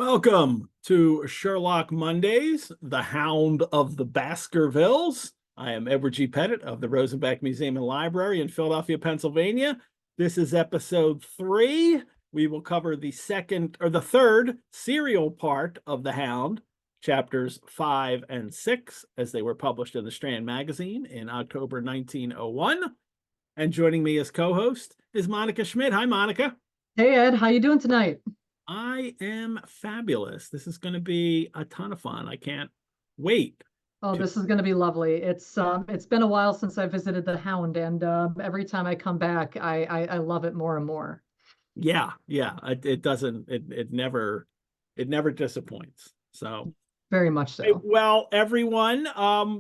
Welcome to Sherlock Mondays, the Hound of the Baskervilles. I am Edward G. Pettit of the Rosenbach Museum and Library in Philadelphia, Pennsylvania. This is episode 3. We will cover the third serial part of the Hound, chapters 5 and 6, as they were published in the Strand Magazine in October 1901. And joining me as co-host is Monica Schmidt. Hi, Monica. Hey Ed, how you doing tonight? I am fabulous. This is going to be a ton of fun. I can't wait. Oh, this is going to be lovely. It's been a while since I visited the Hound, and every time I come back, I love it more and more. Yeah. It never disappoints. So Very much so. well, everyone,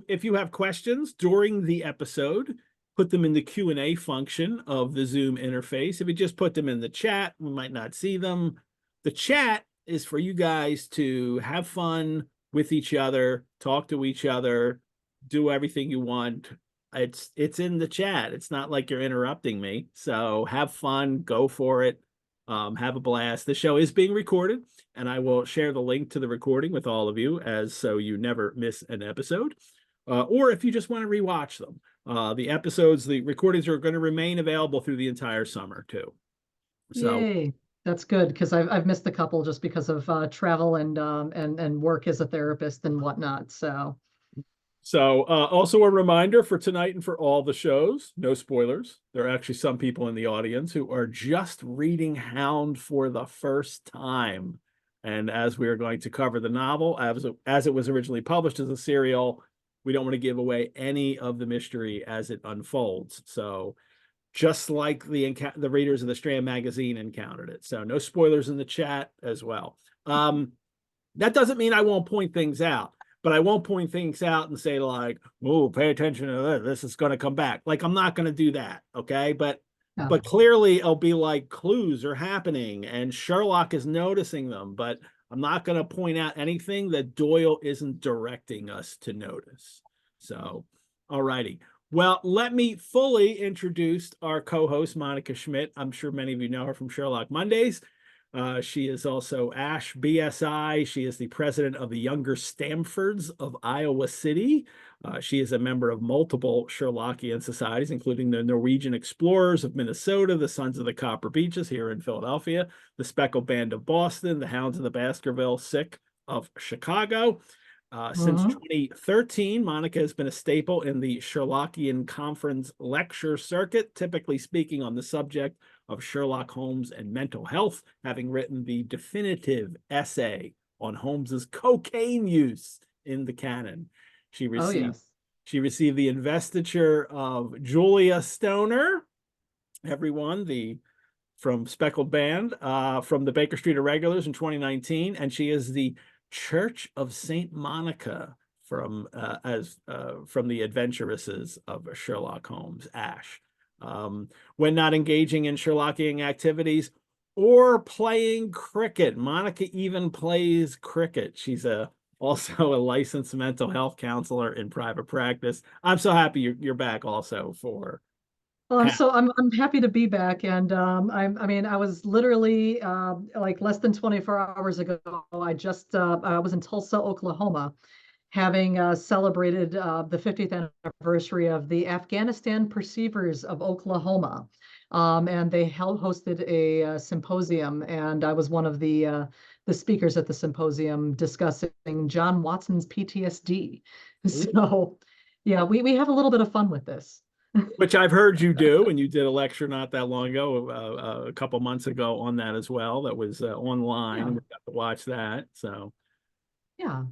if you have questions during the episode, put them in the Q&A function of the Zoom interface. If you just put them in the chat, we might not see them. The chat is for you guys to have fun with each other, talk to each other, do everything you want. It's in the chat. It's not like you're interrupting me. So have fun, go for it. Have a blast. The show is being recorded, and I will share the link to the recording with all of you so you never miss an episode. Or if you just want to rewatch them. The recordings are going to remain available through the entire summer too. So Yay. That's good because I've missed a couple just because of travel and work as a therapist and whatnot. So also a reminder for tonight and for all the shows, no spoilers. There are actually some people in the audience who are just reading Hound for the first time. And as we are going to cover the novel, as it was originally published as a serial, we don't want to give away any of the mystery as it unfolds. So just like the readers of the Strand Magazine encountered it. So no spoilers in the chat as well. That doesn't mean I won't point things out, but I won't point things out and say like, oh, pay attention to this. This is going to come back. Like, I'm not going to do that. Okay. But clearly it'll be like clues are happening and Sherlock is noticing them, but I'm not going to point out anything that Doyle isn't directing us to notice. So, all righty. Well, let me fully introduce our co-host, Monica Schmidt. I'm sure many of you know her from Sherlock Mondays. She is also Ash BSI. She is the president of the Younger Stamfords of Iowa City. She is a member of multiple Sherlockian societies, including the Norwegian Explorers of Minnesota, the Sons of the Copper Beeches here in Philadelphia, the Speckled Band of Boston, the Hounds of the Baskervilles Sick of Chicago. Since 2013, Monica has been a staple in the Sherlockian Conference lecture circuit, typically speaking on the subject of Sherlock Holmes and mental health, having written the definitive essay on Holmes's cocaine use in the canon. She received the investiture of Julia Stoner, from Speckled Band, from the Baker Street Irregulars in 2019, and she is the Church of Saint Monica from the adventuresses of Sherlock Holmes, Ash. When not engaging in Sherlockian activities or playing cricket, Monica even plays cricket. She's also a licensed mental health counselor in private practice. I'm so happy you're back also for. Well, I'm happy to be back, and I was literally like less than 24 hours ago. I was in Tulsa, Oklahoma, having celebrated the 50th anniversary of the Afghanistan Perceivers of Oklahoma, and they hosted a symposium, and I was one of the speakers at the symposium discussing John Watson's PTSD. So, yeah, we have a little bit of fun with this. Which I've heard you do, and you did a lecture not that long ago, a couple months ago on that as well. That was online. We got to watch that. So, yeah,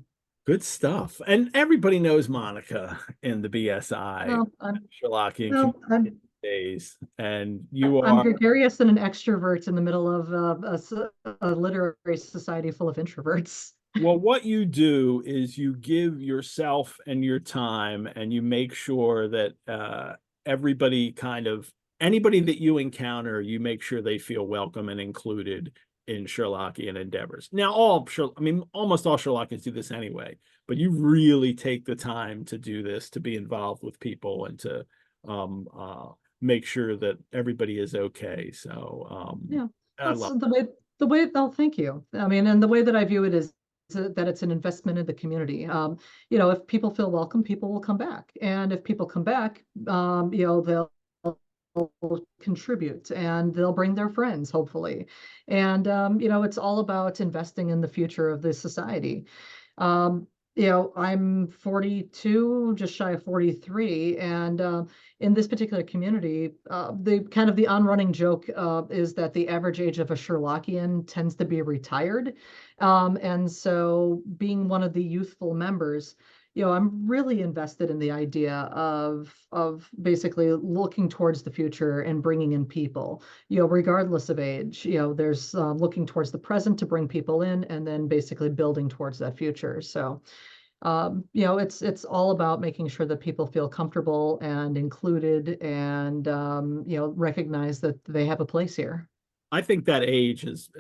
good stuff. And everybody knows Monica in the BSI, well, Sherlockian days, and you I'm are gregarious and an extrovert in the middle of a literary society full of introverts. Well, what you do is you give yourself and your time, and you make sure that anybody that you encounter, you make sure they feel welcome and included in Sherlockian endeavors. Now, almost all Sherlockians do this anyway, but you really take the time to do this, to be involved with people, and to make sure that everybody is okay. So, Yeah, that's the way The way, oh, thank you. I mean, and the way that I view it is that it's an investment in the community. If people feel welcome, people will come back. And if people come back, they'll contribute and they'll bring their friends, hopefully. And, it's all about investing in the future of this society. Um, I'm 42, just shy of 43, and in this particular community, the on-running joke is that the average age of a Sherlockian tends to be retired, and so being one of the youthful members, I'm really invested in the idea of basically looking towards the future and bringing in people, regardless of age. There's looking towards the present to bring people in, and then basically building towards that future. So, it's all about making sure that people feel comfortable and included, and recognize that they have a place here. I think that age has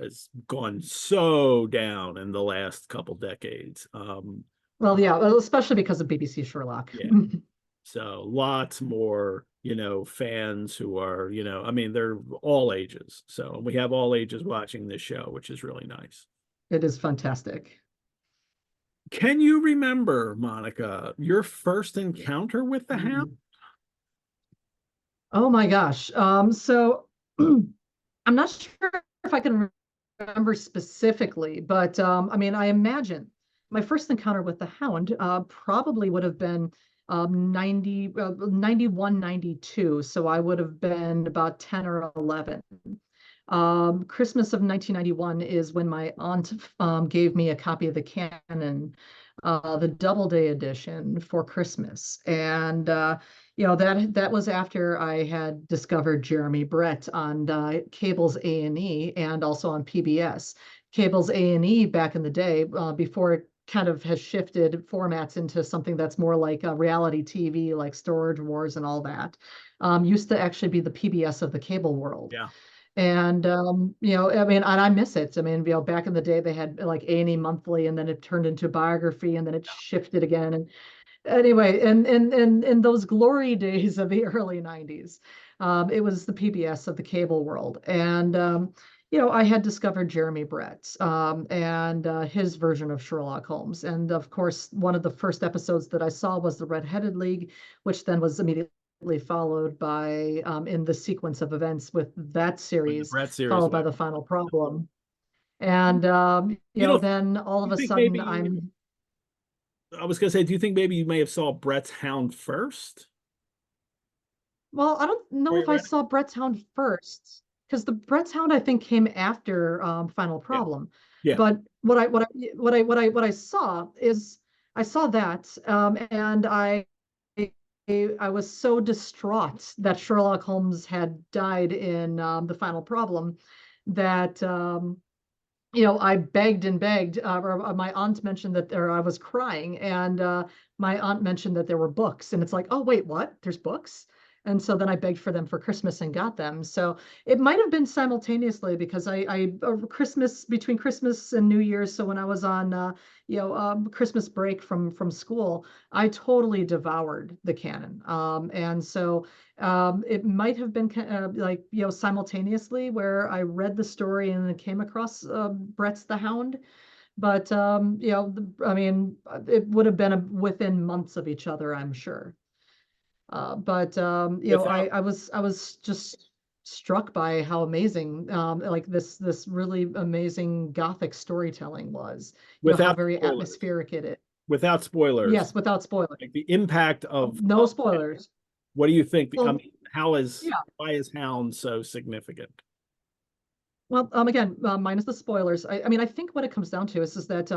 gone so down in the last couple decades. Well, yeah, well, especially because of BBC Sherlock. Yeah. So lots more, fans who are, I mean, they're all ages. So we have all ages watching this show, which is really nice. It is fantastic. Can you remember, Monica, your first encounter with the Hound? Oh my gosh. So I'm not sure if I can remember specifically, but I mean, I imagine my first encounter with the Hound probably would have been 91, 92. So I would have been about 10 or 11. Christmas of 1991 is when my aunt gave me a copy of the Canon, the Doubleday edition for Christmas, and that was after I had discovered Jeremy Brett on Cable's A&E and also on PBS. Cable's A&E back in the day, before it kind of has shifted formats into something that's more like a reality TV, like Storage Wars and all that, used to actually be the PBS of the cable world. Yeah. And I mean, and I miss it. I mean, back in the day they had like A&E Monthly, and then it turned into Biography, and then it shifted again. And anyway, and in those glory days of the early 90s, it was the PBS of the cable world. And I had discovered Jeremy Brett and his version of Sherlock Holmes. And of course, one of the first episodes that I saw was the Red-Headed League, which then was immediately followed by in the sequence of events with that series, Brett series, followed by the final problem. And then all of you a think sudden maybe I was gonna say, do you think maybe you may have saw Brett's Hound first? well, I don't know Before you if I read it? saw Brett's Hound first, because the Brett's Hound I think came after Final Yeah. Problem. Yeah. But what I saw is I saw that and I was so distraught that Sherlock Holmes had died in the Final Problem that I begged and begged. Or my aunt mentioned that there I was crying, and my aunt mentioned that there were books, and it's like, oh wait, what? There's books? And so then I begged for them for Christmas and got them. So it might have been simultaneously because I Christmas between Christmas and New Year's. So when I was on Christmas break from school, I totally devoured the canon. And so it might have been like simultaneously where I read the story and then came across Brett's the Hound. But I mean, it would have been within months of each other, I'm sure. But Without I was just struck by how amazing like this really amazing Gothic storytelling was. How without very spoilers. atmospheric it is. Without spoilers. Yes, without spoiling. Like the impact No spoilers. what do you think? I Well, mean, yeah. why is Hound so significant? Well, again, minus the spoilers. I mean, I think what it comes down to is that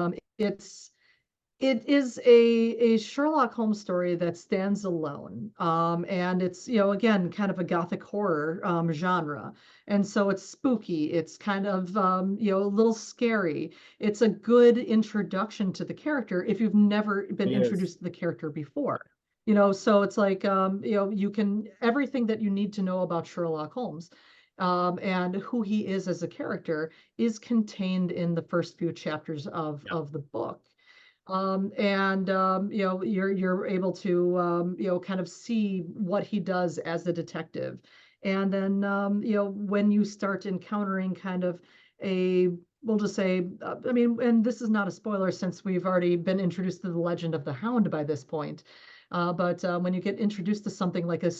it is a Sherlock Holmes story that stands alone. And it's, again, kind of a gothic horror genre. And so it's spooky. It's kind of, a little scary. It's a good introduction to the character if you've never been It is. introduced to the character before. So it's like, you can, everything that you need to know about Sherlock Holmes and who he is as a character is contained in the first few chapters Yeah. of the book. And you're able to kind of see what he does as a detective. And then when you start encountering kind of a we'll just say, I mean, and this is not a spoiler since we've already been introduced to the legend of the Hound by this point. But when you get introduced to something like a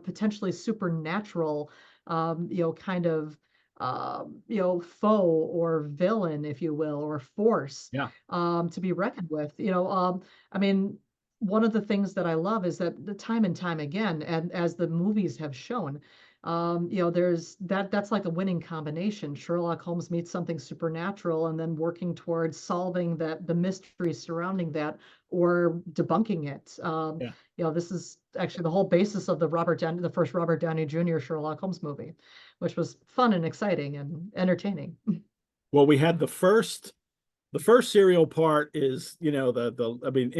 potentially supernatural, kind of, foe or villain, if you will, or force, Yeah. to be reckoned with, I mean, one of the things that I love is that the time and time again, and as the movies have shown, there's that's like a winning combination. Sherlock Holmes meets something supernatural and then working towards solving the mystery surrounding that or debunking it. Yeah. This is actually the whole basis of the first Robert Downey Jr. Sherlock Holmes movie, which was fun and exciting and entertaining. Well, we had the first serial part is, the I mean,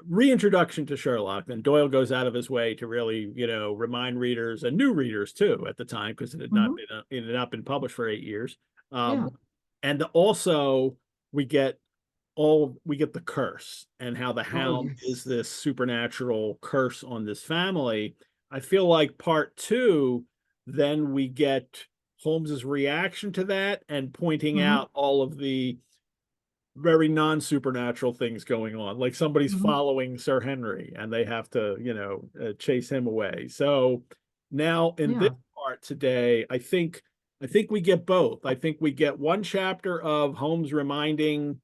reintroduction to Sherlock. Then Doyle goes out of his way to really, remind readers and new readers too at the time, because Mhm. it had not been published for 8 years. Yeah. And also we get the curse and how the Oh, Hound is yes. this supernatural curse on this family. I feel like part two, then we get Holmes's reaction to that and pointing Mhm. out all of the very non-supernatural things going on, like somebody's Mhm. following Sir Henry and they have to, chase him away. So now in this Yeah. part today, I think we get both. I think we get one chapter of Holmes reminding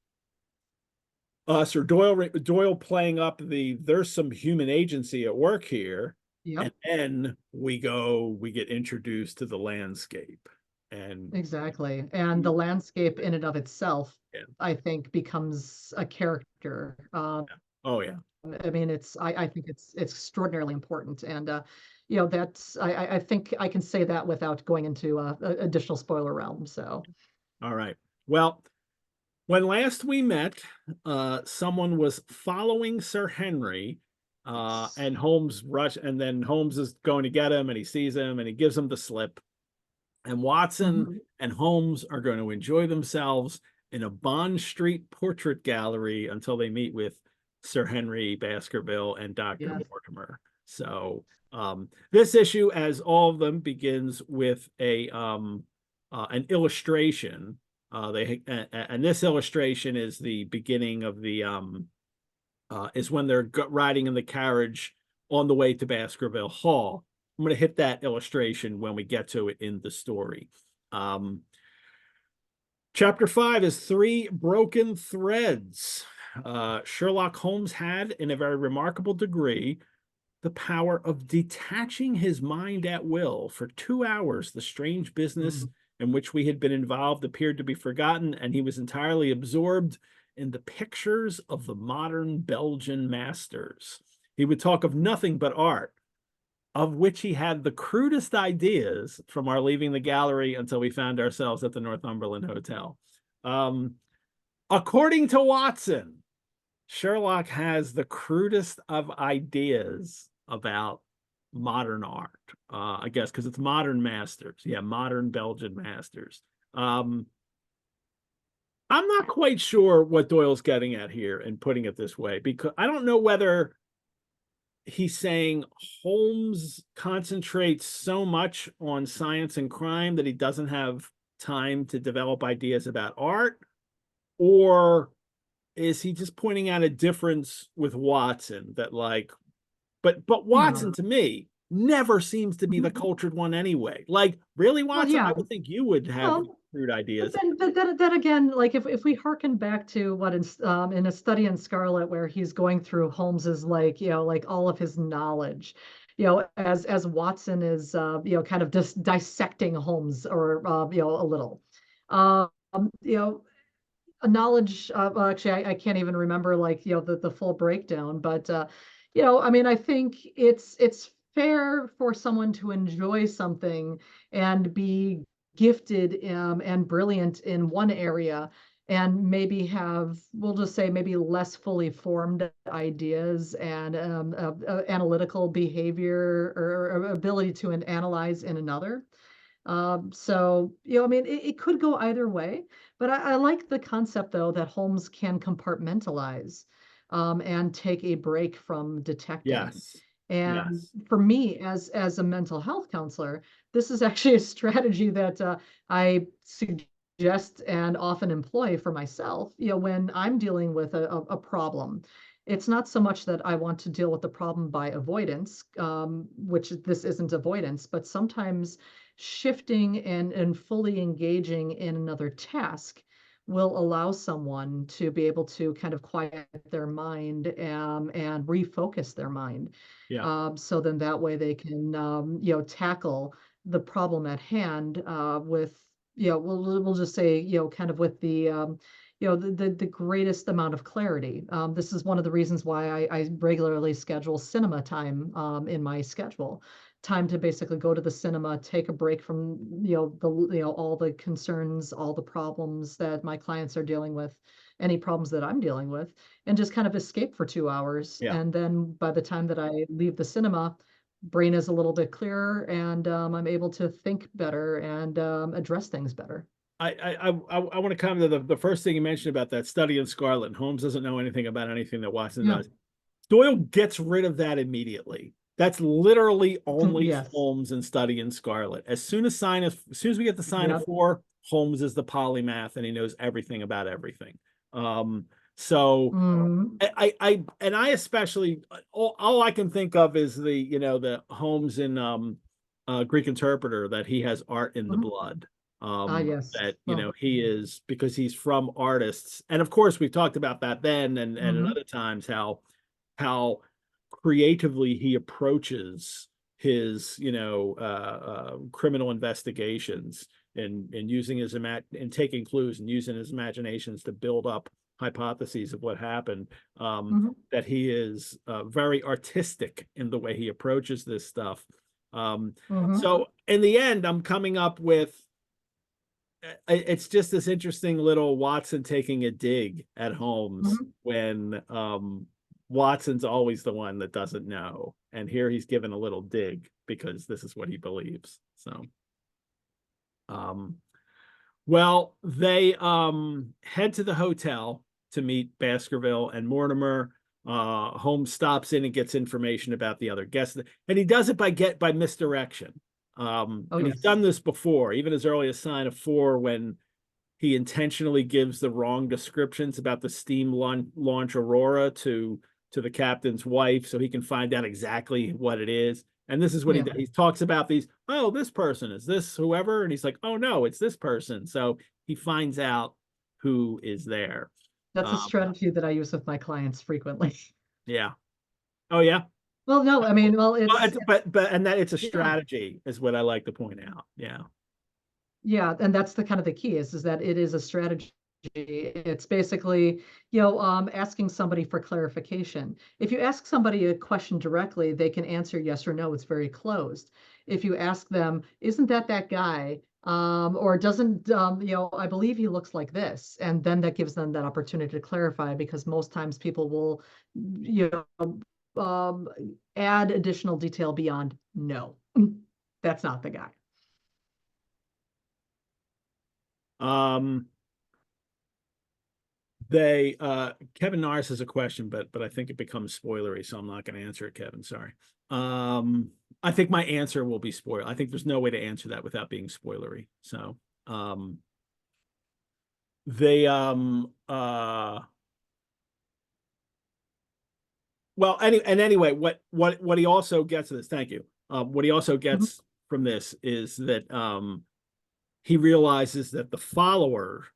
us, or Doyle playing up there's some human agency at work here, and Yep. then we get introduced to the landscape. And Exactly. And the landscape in and of itself, yeah, I think, becomes a character. oh yeah. I mean, I think it's extraordinarily important. And, that's, I think I can say that without going into additional spoiler realm. So, All right. Well, when last we met, someone was following Sir Henry, yes. and then Holmes is going to get him, and he sees him, and he gives him the slip. And Watson Mhm. and Holmes are going to enjoy themselves in a Bond Street portrait gallery until they meet with Sir Henry Baskerville and Dr. Yes. Mortimer. So this issue, as all of them, begins with an illustration. And this illustration is the beginning of the is when they're riding in the carriage on the way to Baskerville Hall. I'm going to hit that illustration when we get to it in the story. Um, Chapter 5 is Three Broken Threads. Sherlock Holmes had, in a very remarkable degree, the power of detaching his mind at will. For 2 hours, the strange business Mhm. in which we had been involved appeared to be forgotten, and he was entirely absorbed in the pictures of the modern Belgian masters. He would talk of nothing but art, of which he had the crudest ideas from our leaving the gallery until we found ourselves at the Northumberland Hotel. Um, According to Watson, Sherlock has the crudest of ideas about modern art. I guess because it's modern masters. Yeah, modern Belgian masters. Um, I'm not quite sure what Doyle's getting at here and putting it this way, because I don't know whether he's saying Holmes concentrates so much on science and crime that he doesn't have time to develop ideas about art, or is he just pointing out a difference with Watson that, like, but Watson Yeah. to me never seems to be the Mhm. cultured one anyway. Like, really, Well, Watson? I yeah. would think you would have Well, crude but ideas. then again, like if we hearken back to what in A Study in Scarlet, where he's going through Holmes's, like, like all of his knowledge, as Watson is kind of just dissecting Holmes, or a little, um, you know a knowledge, well, actually, I can't even remember, like, the full breakdown, but I mean, I think it's fair for someone to enjoy something and be gifted, and brilliant in one area, and maybe have, we'll just say, maybe less fully formed ideas and analytical behavior, or ability to analyze in another. So, I mean, it could go either way, but I like the concept, though, that Holmes can compartmentalize, and take a break from detecting. Yes, And yes, for me, as a mental health counselor, this is actually a strategy that I suggest suggest and often employ for myself, when I'm dealing with a problem. It's not so much that I want to deal with the problem by avoidance, which this isn't avoidance, but sometimes shifting and fully engaging in another task will allow someone to be able to kind of quiet their mind, and refocus their mind. Yeah. So then that way they can, tackle the problem at hand, with, we'll just say, kind of with the, the greatest amount of clarity. This is one of the reasons why I regularly schedule cinema time, in my schedule. Time to basically go to the cinema, take a break from, all the concerns, all the problems that my clients are dealing with, any problems that I'm dealing with, and just kind of escape for 2 hours. Yeah. And then by the time that I leave the cinema, brain is a little bit clearer, and I'm able to think better and, address things better. I want to comment to the first thing you mentioned about that study in Scarlet. And Holmes doesn't know anything about anything that Watson Yeah. does. Doyle gets rid of that immediately. That's literally only Yes. Holmes and Study in Scarlet. As soon as we get the sign of Yep. four, Holmes is the polymath and he knows everything about everything. So Mm-hmm. I especially all I can think of is the Holmes in Greek Interpreter, that he has art in the Mm-hmm. blood. Ah, yes. That Well, he is, because he's from artists, and of course we've talked about that then and at mm-hmm. other times, how creatively he approaches his criminal investigations, and using his and taking clues and using his imaginations to build up hypotheses of what happened. Mm-hmm. That he is very artistic in the way he approaches this stuff. Mm-hmm. So in the end, I'm coming up with, it's just this interesting little Watson taking a dig at Holmes Mm-hmm. when Watson's always the one that doesn't know. And here he's given a little dig because this is what he believes. So, um, well, they head to the hotel to meet Baskerville and Mortimer. Holmes stops in and gets information about the other guests, and he does it by misdirection. Oh, And he's yes. done this before, even as early as Sign of Four, when he intentionally gives the wrong descriptions about the steam launch Aurora to the captain's wife, so he can find out exactly what it is. And this is what Yeah. he talks about these. Oh, this person is this whoever, and he's like, oh no, it's this person. So he finds out who is there. That's a Um, strategy that I use with my clients frequently. yeah. Oh yeah. Well, no, I mean, well, Well, it's, but and that it's a yeah. strategy is what I like to point out. Yeah. Yeah, and that's the kind of the key is that it is a strategy. It's basically, asking somebody for clarification. If you ask somebody a question directly, they can answer yes or no. It's very closed. If you ask them, isn't that guy? Or doesn't, I believe he looks like this, and then that gives them that opportunity to clarify, because most times people will, um, add additional detail beyond no, that's not the guy. Um, They Kevin Norris has a question, but I think it becomes spoilery, so I'm not going to answer it, Kevin. Sorry. I think my answer will be spoiled. I think there's no way to answer that without being spoilery. So they well, anyway, what he also gets to this, thank you. What he also Mhm. gets from this is that he realizes that the follower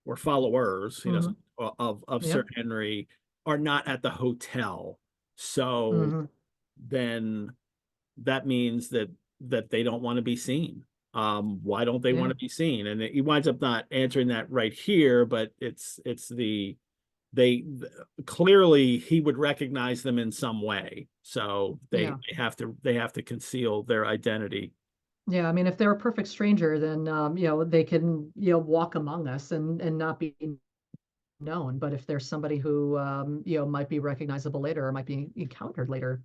or followers, he doesn't, Mhm. of Sir Yep. Henry are not at the hotel. So Mhm. then that means that they don't want to be seen. Why don't they want Yeah. to be seen? And he winds up not answering that right here, but it's they clearly he would recognize them in some way. So Yeah. they have to conceal their identity. Yeah. I mean, if they're a perfect stranger, then, they can, walk among us and not be known. But if there's somebody who, might be recognizable later or might be encountered later,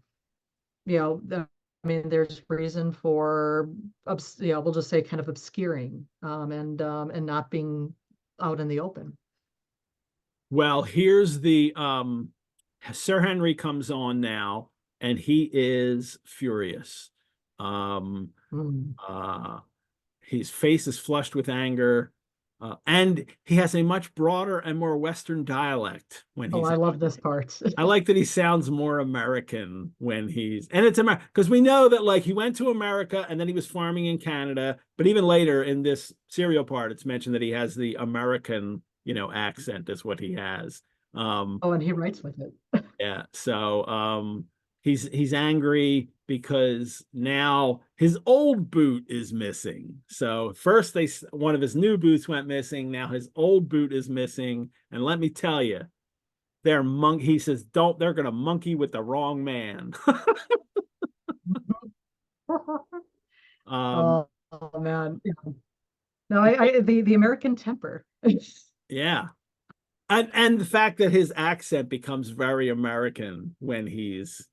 I mean, there's reason for, we'll just say kind of obscuring, and not being out in the open. Well, here's the Sir Henry comes on now, and he is furious. Um, Mm. uh, his face is flushed with anger. And he has a much broader and more Western dialect when Oh, he's I love acting. this part. I like that he sounds more American when he's, and it's American because we know that like he went to America and then he was farming in Canada. But even later in this serial part, it's mentioned that he has the American, accent is what he has. Oh, and he writes with it. Yeah. So he's angry because now his old boot is missing. So first one of his new boots went missing. Now his old boot is missing. And let me tell you, he says, they're gonna monkey with the wrong man. um, Oh, oh, man. No, the American temper. yeah. And the fact that his accent becomes very American when he's,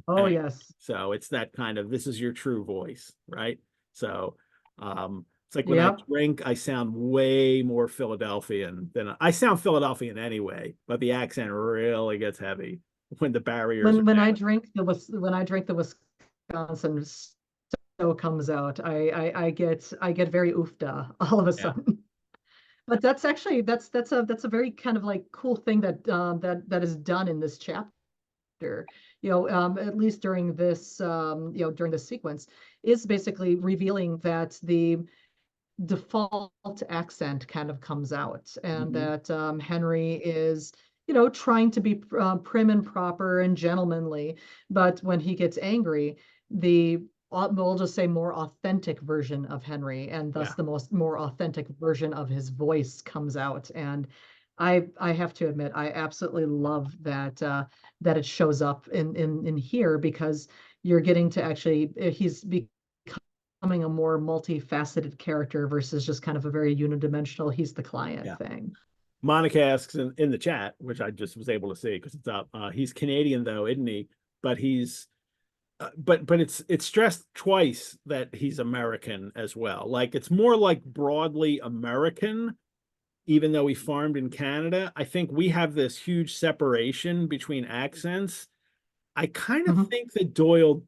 Oh, yes. so it's that kind of this is your true voice, right? So it's like when I Yep. drink, I sound way more Philadelphian than I sound Philadelphian anyway, but the accent really gets heavy when the barriers are When down. when I drink the Wisconsin so comes out, I get very oofda all of a Yeah. sudden. But that's actually that's a very kind of like cool thing that that is done in this chapter. At least during this during this sequence, is basically revealing that the default accent kind of comes out, and Mhm. that Henry is trying to be prim and proper and gentlemanly, but when he gets angry, the we'll just say more authentic version of Henry, and thus Yeah. the more authentic version of his voice comes out. And I have to admit, I absolutely love that that it shows up in here, because you're getting to actually he's becoming a more multifaceted character versus just kind of a very unidimensional he's the client Yeah. thing. Monica asks in the chat, which I just was able to see because it's up. He's Canadian though, isn't he? But he's but it's stressed twice that he's American as well. Like it's more like broadly American, even though he farmed in Canada. I think we have this huge separation between accents. I kind of Mhm. think that Doyle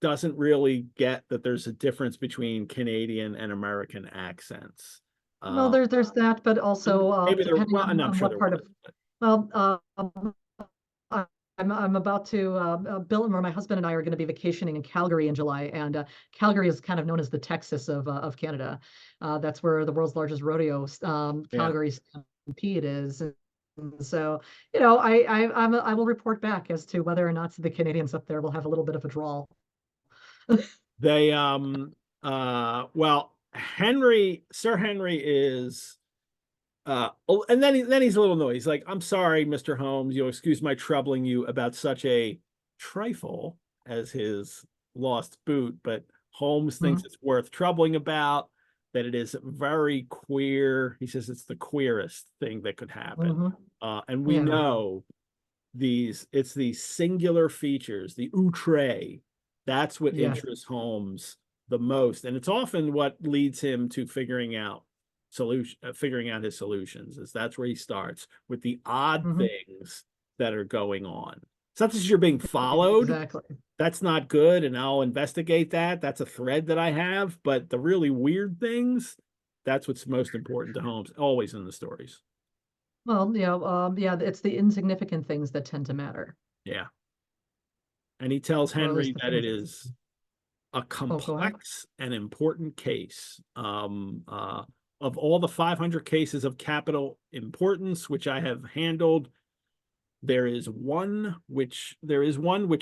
doesn't really get that there's a difference between Canadian and American accents. Well, Um, there's that, but also maybe there, depending well, and I'm on sure what there part of, was. But well, I'm about to Bill or my husband and I are going to be vacationing in Calgary in July, and Calgary is kind of known as the Texas of Canada. That's where the world's largest rodeo, yeah. Calgary Stampede is. And so, I will report back as to whether or not the Canadians up there will have a little bit of a drawl. They well, Sir Henry is and then he's a little annoyed. He's like, I'm sorry, Mr. Holmes, you'll excuse my troubling you about such a trifle as his lost boot, but Holmes thinks Mhm. it's worth troubling about, that it is very queer. He says it's the queerest thing that could happen. Mhm. And we Yeah. know it's these singular features, the outre. That's what Yes. interests Holmes the most, and it's often what leads him to figuring out his solutions. Is that's where he starts with the odd Mhm. things that are going on. Such as you're being followed. Exactly. That's not good, and I'll investigate that. That's a thread that I have. But the really weird things, that's what's most important to Holmes, always in the stories. Well, yeah, it's the insignificant things that tend to matter, Yeah. And he tells or at least Henry the that it things that. is a Oh, go ahead. complex and important case. Of all the 500 cases of capital importance which I have handled, there is one which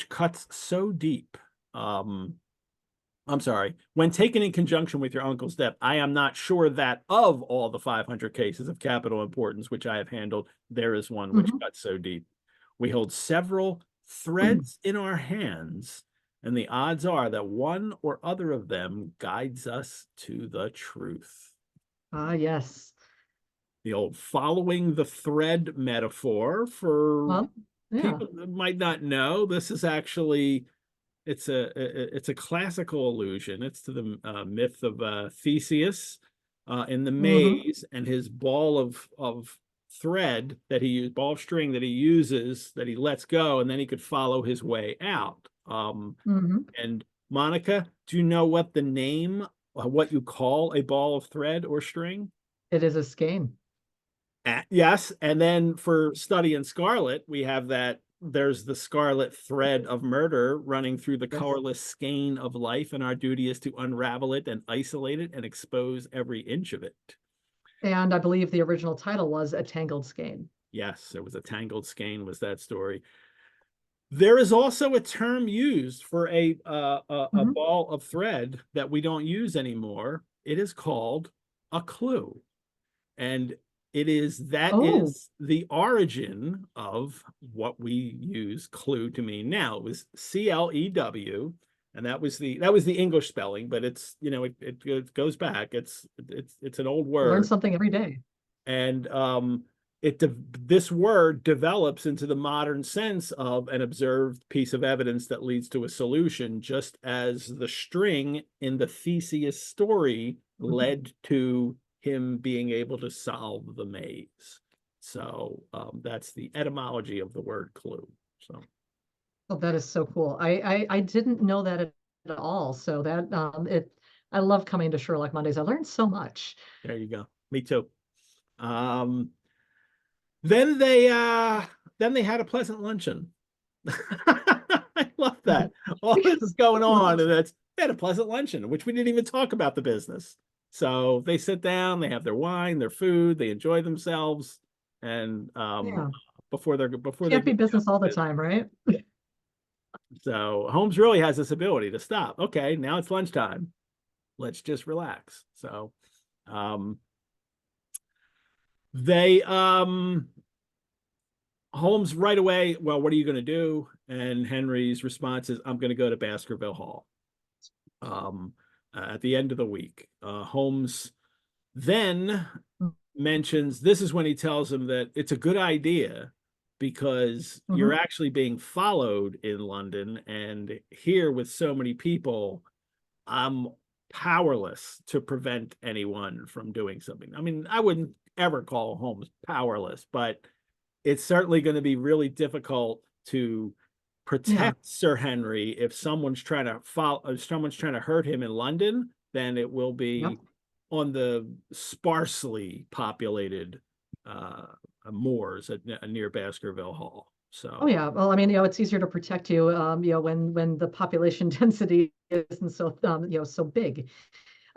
cuts so deep. Um, I'm sorry. When taken in conjunction with your uncle's death, I am not sure that of all the 500 cases of capital importance which I have handled, there is one which Mhm. cuts so deep. We hold several threads in our hands, and the odds are that one or other of them guides us to the truth. Ah, yes. The old following the thread metaphor for Well, yeah. people that might not know, this is actually it's a classical allusion. It's to the myth of Theseus in the Hmm. maze, and his ball of thread that ball of string that he uses, that he lets go, and then he could follow his way out. Hmm. And Monica, do you know what the name, what you call a ball of thread or string? It is a skein. Yes, and then for Study in Scarlet, we have that there's the scarlet thread of murder running through the Yes. colorless skein of life, and our duty is to unravel it and isolate it and expose every inch of it. And I believe the original title was A Tangled Skein. Yes, it was a tangled skein, was that story. There is also a term used for a Mhm. ball of thread that we don't use anymore. It is called a clue. And that Oh, is the origin of what we use clue to mean now. It was CLEW, and that was the English spelling, but it's it goes back. It's an old learn word, something every day. and this word develops into the modern sense of an observed piece of evidence that leads to a solution, just as the string in the Theseus story Mhm. led to him being able to solve the maze. So that's the etymology of the word clue. So Oh, that is so cool. I didn't know that at all. So that I love coming to Sherlock Mondays. I learned so much. there you go. Me too. Um, then they uh, then they had a pleasant luncheon. I love that. All this is going on, and they had a pleasant luncheon, which we didn't even talk about the business. So they sit down, they have their wine, their food, they enjoy themselves, and Yeah. before they Can't go be business all the business. time, right? So Holmes really has this ability to stop. Okay, now it's lunchtime. Let's just relax. So um, they Holmes right away, well, what are you going to do? And Henry's response is, I'm going to go to Baskerville Hall um, at the end of the week. Holmes then mentions this is when he tells him that it's a good idea because you're Mhm. actually being followed in London. And here, with so many people, I'm powerless to prevent anyone from doing something. I mean, I wouldn't ever call Holmes powerless, but it's certainly going to be really difficult to Yeah. protect Sir Henry if someone's trying to follow, if someone's trying to hurt him in London, then it will Yep. be on the sparsely populated uh, moors near Baskerville Hall. Oh So yeah. Well, I mean, it's easier to protect you, when the population density isn't so, so big.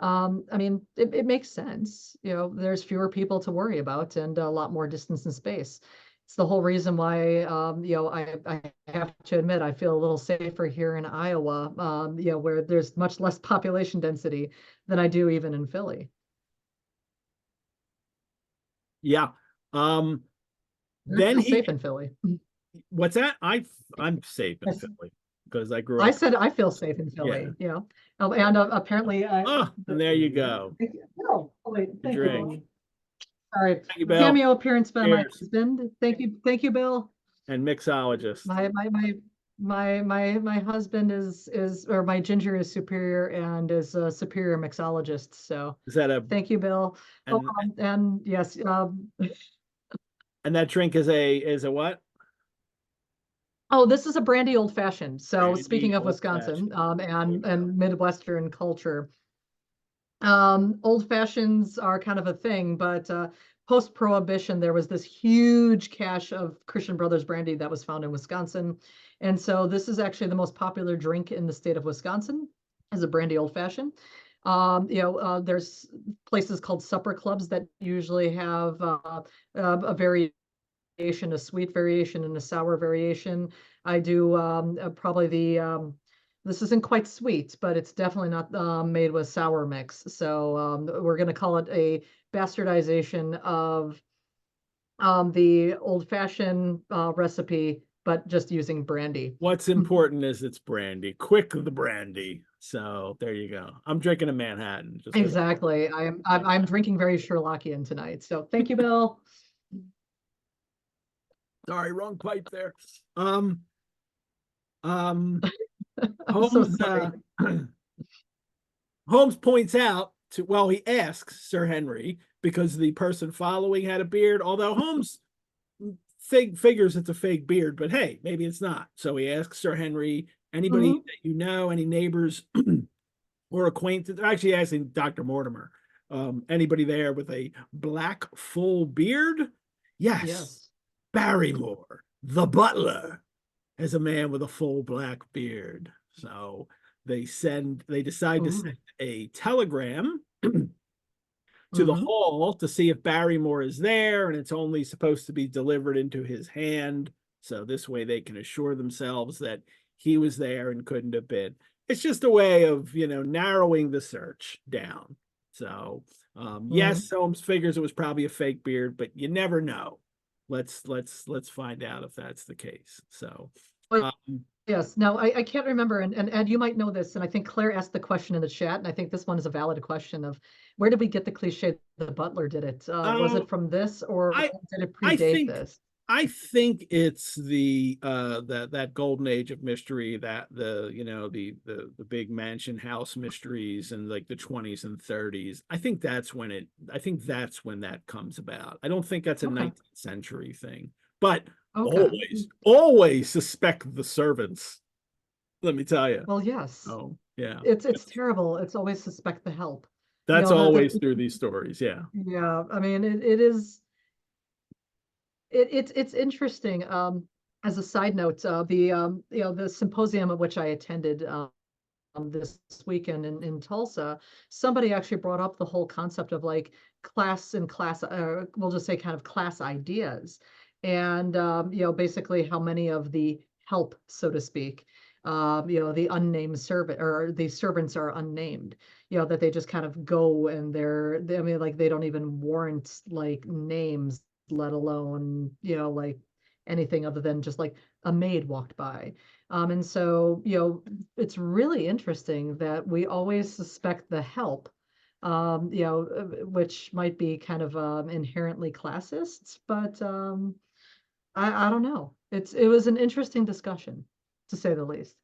I mean, it makes sense. There's fewer people to worry about and a lot more distance and space. It's the whole reason why, I have to admit, I feel a little safer here in Iowa, where there's much less population density than I do even in Philly. yeah. Um, I then feel he, safe in Philly. what's that? I'm safe in Yes. Philly because I grew I up. said I feel safe in Yeah. Philly, and apparently Oh, and there you go. oh, wait, A thank you, drink. Bill. All right. Thank you, Bill. Cameo appearance by my Cheers. husband. Thank you, Bill. And mixologist. My husband is or my ginger is superior and is a superior mixologist. So Is that a thank you, Bill. Oh, and and yes, and that drink is a what? oh, this is a brandy old fashioned. So Brandy speaking of old Wisconsin, fashioned. There you go. and Midwestern culture, old fashions are kind of a thing, but post-prohibition, there was this huge cache of Christian Brothers brandy that was found in Wisconsin. And so this is actually the most popular drink in the state of Wisconsin as a brandy old fashioned. There's places called supper clubs that usually have a variation, a sweet variation, and a sour variation. I do probably this isn't quite sweet, but it's definitely not made with sour mix. So we're going to call it a bastardization of the old fashioned recipe, but just using brandy. What's important is it's brandy. Quick the brandy. So there you go. I'm drinking a Manhattan. Just as Exactly. I'm drinking very Sherlockian tonight. So thank you, Bill. sorry, wrong pipe there. Um, um, I'm so Holmes sorry. Holmes points out to well, he asks Sir Henry because the person following had a beard, although Holmes figures it's a fake beard, but hey, maybe it's not. So he asks Sir Henry, anybody Mhm. that you know, any neighbors or acquaintances, actually asking Dr. Mortimer, Anybody there with a black full beard? Yes, Yes. Barrymore, the butler, is a man with a full black beard. So they decide to Ooh. send a telegram to the Mm-hmm. hall to see if Barrymore is there, and it's only supposed to be delivered into his hand. So this way they can assure themselves that he was there and couldn't have been. It's just a way of, narrowing the search down. So Mm-hmm. yes, Holmes figures it was probably a fake beard, but you never know. Let's find out if that's the case. So um, Yes. Now, I can't remember, and Ed, you might know this, and I think Claire asked the question in the chat, and I think this one is a valid question of where did we get the cliche the butler did it? Was uh, it from this, or I did it I predate think this? I think it's the that golden age of mystery, that the big mansion house mysteries in like the 20s and 30s. I think that's when that comes about. I don't think that's a Okay. 19th century thing. But Okay. always suspect the servants, let me tell you. Well, yes. Oh, yeah. It's terrible. It's always suspect the help. You That's know, always through these stories, yeah. yeah, I mean it is it's interesting. As a side note, the symposium of which I attended this weekend in Tulsa, somebody actually brought up the whole concept of like class and class, we'll just say kind of class ideas. And, basically how many of the help, so to speak, the unnamed servant or the servants are unnamed, that they just kind of go and I mean, like they don't even warrant like names, let alone, like anything other than just like a maid walked by. And so, it's really interesting that we always suspect the help, which might be kind of inherently classist, but I don't know. It was an interesting discussion, to say the least.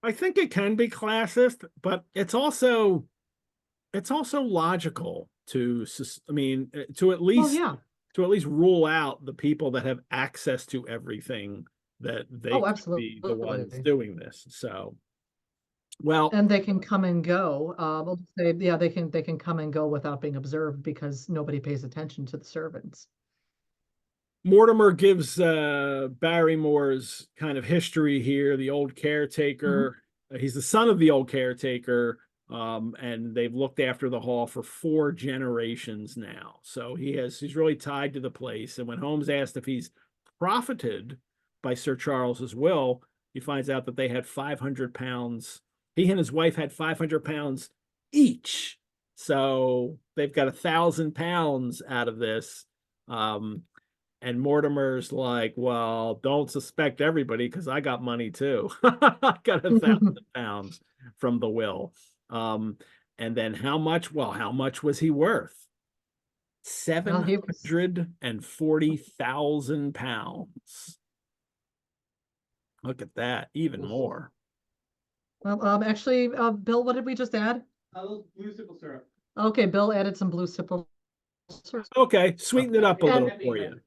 I think it can be classist, but it's also logical to I mean Well, yeah. to at least rule out the people that have access to everything, that they Oh, could be the ones absolutely. doing this. So, well, And they can come and go. We'll just say, yeah, they can come and go without being observed because nobody pays attention to the servants. Mortimer gives Barrymore's kind of history here. The old Mhm. caretaker, he's the son of the old caretaker, and they've looked after the hall for 4 generations now. So he's really tied to the place. And when Holmes asked if he's profited by Sir Charles's will, he finds out that they had 500 pounds. He and his wife had 500 pounds each. So they've got 1,000 pounds out of this. Um, and Mortimer's like, well, don't suspect everybody because I got money too. I got 1,000 pounds from the will. Um, and then how much? Well, how much was he worth? Well, Seven he was. hundred and forty thousand pounds. Look at that, even more. Well, actually, Bill, what did we just add? Blue simple syrup. Okay, Bill added some blue simple syrup. Okay, sweeten it up a And little for you.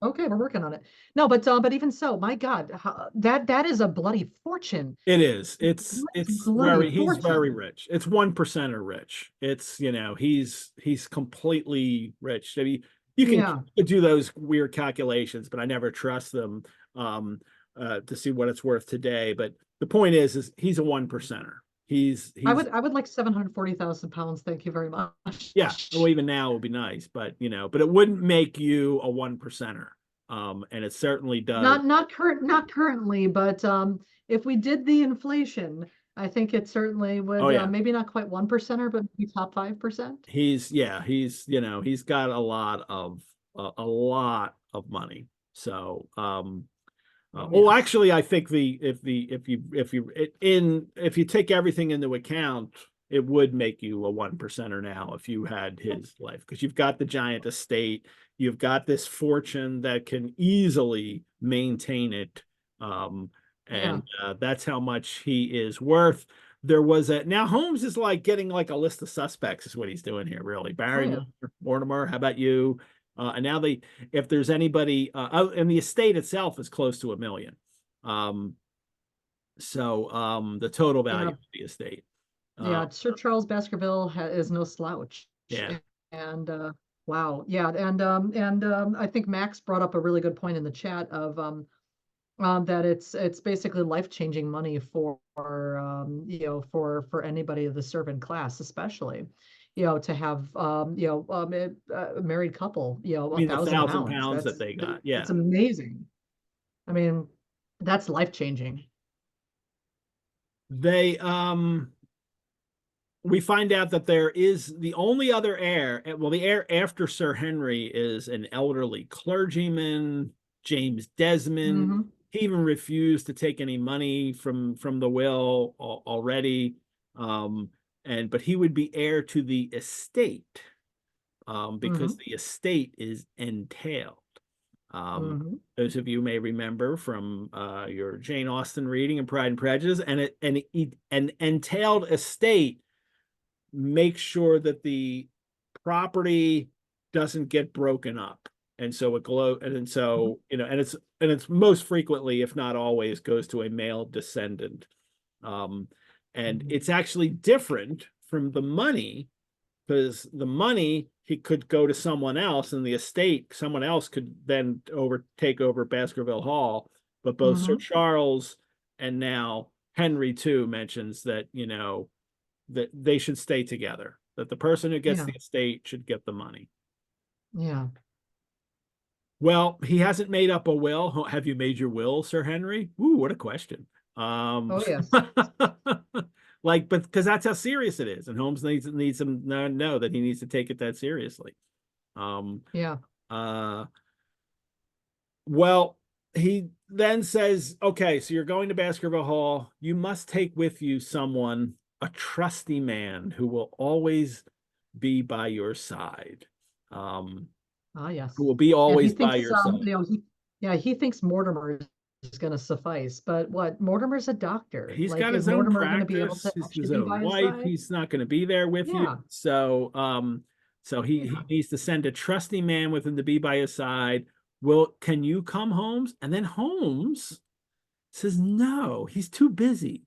okay, we're working on it. No, but even so, my God, that is a bloody fortune. It is. It's Bloody very he's very fortune. rich. It's 1%er rich. It's, he's completely rich. I mean, you can Yeah. do those weird calculations, but I never trust them to see what it's worth today. But the point is he's a 1%er. He's I would like 740,000 pounds. Thank you very much. Yeah, well, even now it would be nice, but but it wouldn't make you a 1%er. And it certainly does. Not currently, but if we did the inflation, I think it certainly Oh would, yeah. maybe not quite 1%er, but maybe top 5%. He's got a lot of money. So Oh, oh, yes. actually, I think if you take everything into account, it would make you a 1%er now if you had his life, because you've got the giant estate, you've got this fortune that can easily maintain it, Yeah. and that's how much he is worth. There was a now Holmes is like getting like a list of suspects is what he's doing here, really. Oh, Barrymore, yeah. Mortimer, how about you? And now if there's anybody, and the estate itself is close to 1 million. So the total value Yeah. of the estate. Yeah, Sir Charles Baskerville is no slouch. Yeah. And wow, yeah, and I think Max brought up a really good point in the chat of that it's basically life-changing money for for anybody of the servant class, especially, to have a married couple, I a mean, the thousand pounds. £1,000 that they got. Yeah. That's amazing. I mean, that's life-changing. They we find out that there is the only other heir. Well, the heir after Sir Henry is an elderly clergyman, James Desmond. Hmm. He even refused to take any money from the will already. But he would be heir to the estate, because Hmm. the estate is entailed. Hmm. Those of you may remember from your Jane Austen reading and Pride and Prejudice, an entailed estate makes sure that the property doesn't get broken up, and so it's most frequently, if not always, goes to a male descendant. And it's actually different from the money, because the money, he could go to someone else, and the estate, someone else could then take over Baskerville Hall. But both Sir Hmm. Charles and now Henry too mentions that that they should stay together, that the person who gets Yeah, the estate should get the money. yeah. Well, he hasn't made up a will. Have you made your will, Sir Henry? Ooh, what a question. Oh, yes. But because that's how serious it is, and Holmes needs him to know that he needs to take it that seriously. Um, Yeah. uh, well, he then says, "Okay, so you're going to Baskerville Hall. You must take with you someone, a trusty man who will always be by your side. Ah, Who yes. will be And he always by thinks, your side." he thinks Mortimer is going to suffice, but what? Mortimer's a doctor. He's Like, got is his own Mortimer going to be able practice, to actually his be own by his wife. side? He's not going to be there with you. Yeah, So he yeah, needs to send a trusty man with him to be by his side. Well, can you come, Holmes? And then Holmes says, no, he's too busy.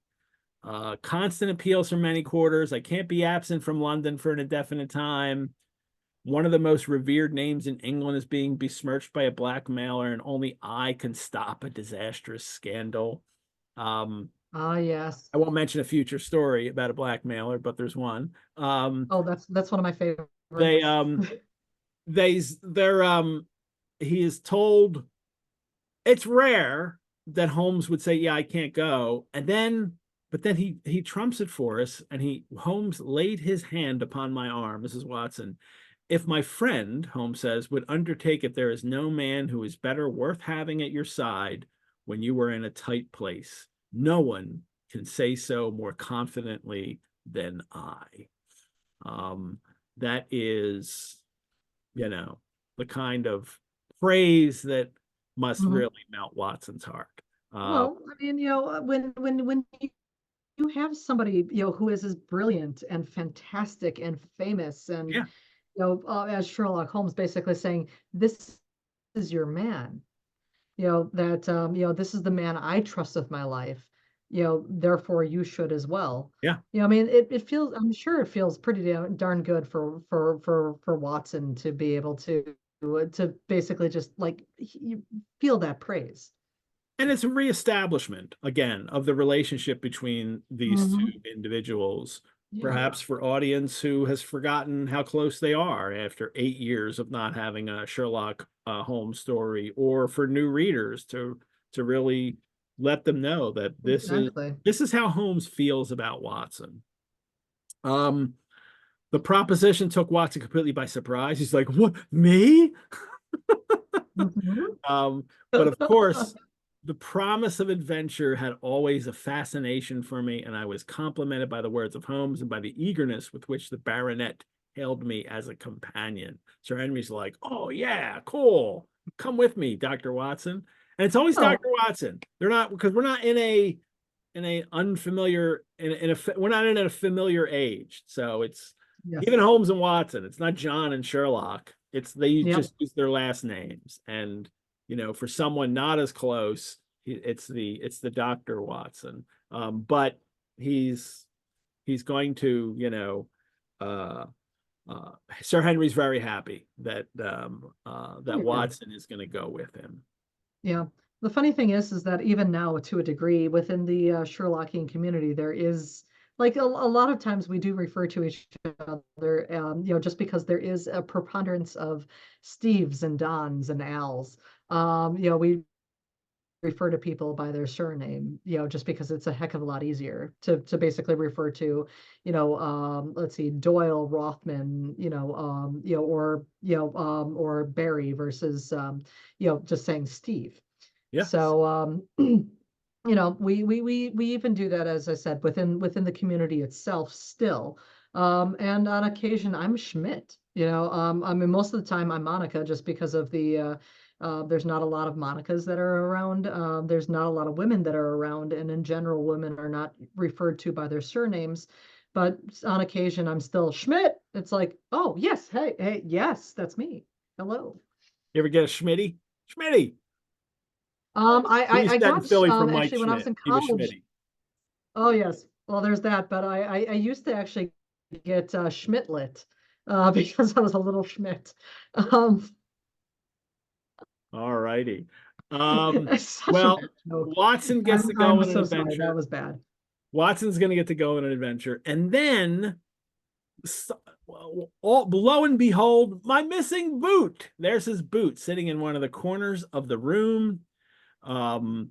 Constant appeals from many quarters. I can't be absent from London for an indefinite time. One of the most revered names in England is being besmirched by a blackmailer, and only I can stop a disastrous scandal. ah, yes. I won't mention a future story about a blackmailer, but there's one. Oh, that's one of my They favorites. they're he is told, it's rare that Holmes would say, "Yeah, I can't go," but then he trumps it for us, and Holmes laid his hand upon my arm, Mrs. Watson. "If my friend," Holmes says, "would undertake it, there is no man who is better worth having at your side when you are in a tight place. No one can say so more confidently than I." Um, that is, the kind of praise that must Mhm. really melt Watson's heart. Well, I mean, when you have somebody, who is as brilliant and fantastic and famous, and Yeah, as Sherlock Holmes basically saying, this is your man, that this is the man I trust with my life, therefore you should as well. yeah. I mean, it feels, I'm sure it feels pretty darn good for Watson to be able to basically just like you feel that praise. And it's a reestablishment again of the relationship between these Hmm. two individuals, Yeah. perhaps for audience who has forgotten how close they are after 8 years of not having a Sherlock Holmes story, or for new readers to really let them know that Exactly. this is how Holmes feels about Watson. Um, the proposition took Watson completely by surprise. He's like, "What, me?" Mhm. But of course, the promise of adventure had always a fascination for me, and I was complimented by the words of Holmes and by the eagerness with which the baronet hailed me as a companion. Sir Henry's like, "Oh yeah, cool. Come with me, Dr. Watson." And it's always Oh, Dr. Watson. They're not, because we're not in a unfamiliar we're not in a familiar age. So it's even yes. Holmes and Watson. It's not John and Sherlock. They Yep. just use their last names. And for someone not as close, it's the Dr. Watson. But he's he's going to, Sir Henry's very happy that Yeah. Watson is going to go with him. Yeah. The funny thing is that even now, to a degree, within the Sherlockian community, there is like a lot of times we do refer to each other, just because there is a preponderance of Steves and Dons and Als. We refer to people by their surname, just because it's a heck of a lot easier to basically refer to, let's see, Doyle, Rothman, or Barry versus, just saying Steve. Yeah. So, we even do that, as I said, within the community itself still. And on occasion, I'm Schmidt. I mean, most of the time I'm Monica, just because of the there's not a lot of Monicas that are around. There's not a lot of women that are around, and in general, women are not referred to by their surnames. But on occasion, I'm still Schmidt. It's like, oh yes, hey, yes, that's me. Hello. You ever get a Schmitty? Schmitty. I That in got Philly from Mike actually when I was Schmidt. in He was college. Schmitty. Oh yes, well there's that, but I used to actually get Schmidtlet because I was a little Schmidt. Um, All righty. it's such a Well, bad joke. Watson gets to go I'm on an so sorry, adventure. that was bad. Watson's going to get to go on an adventure, and then, lo and behold, my missing boot. There's his boot sitting in one of the corners of the room. And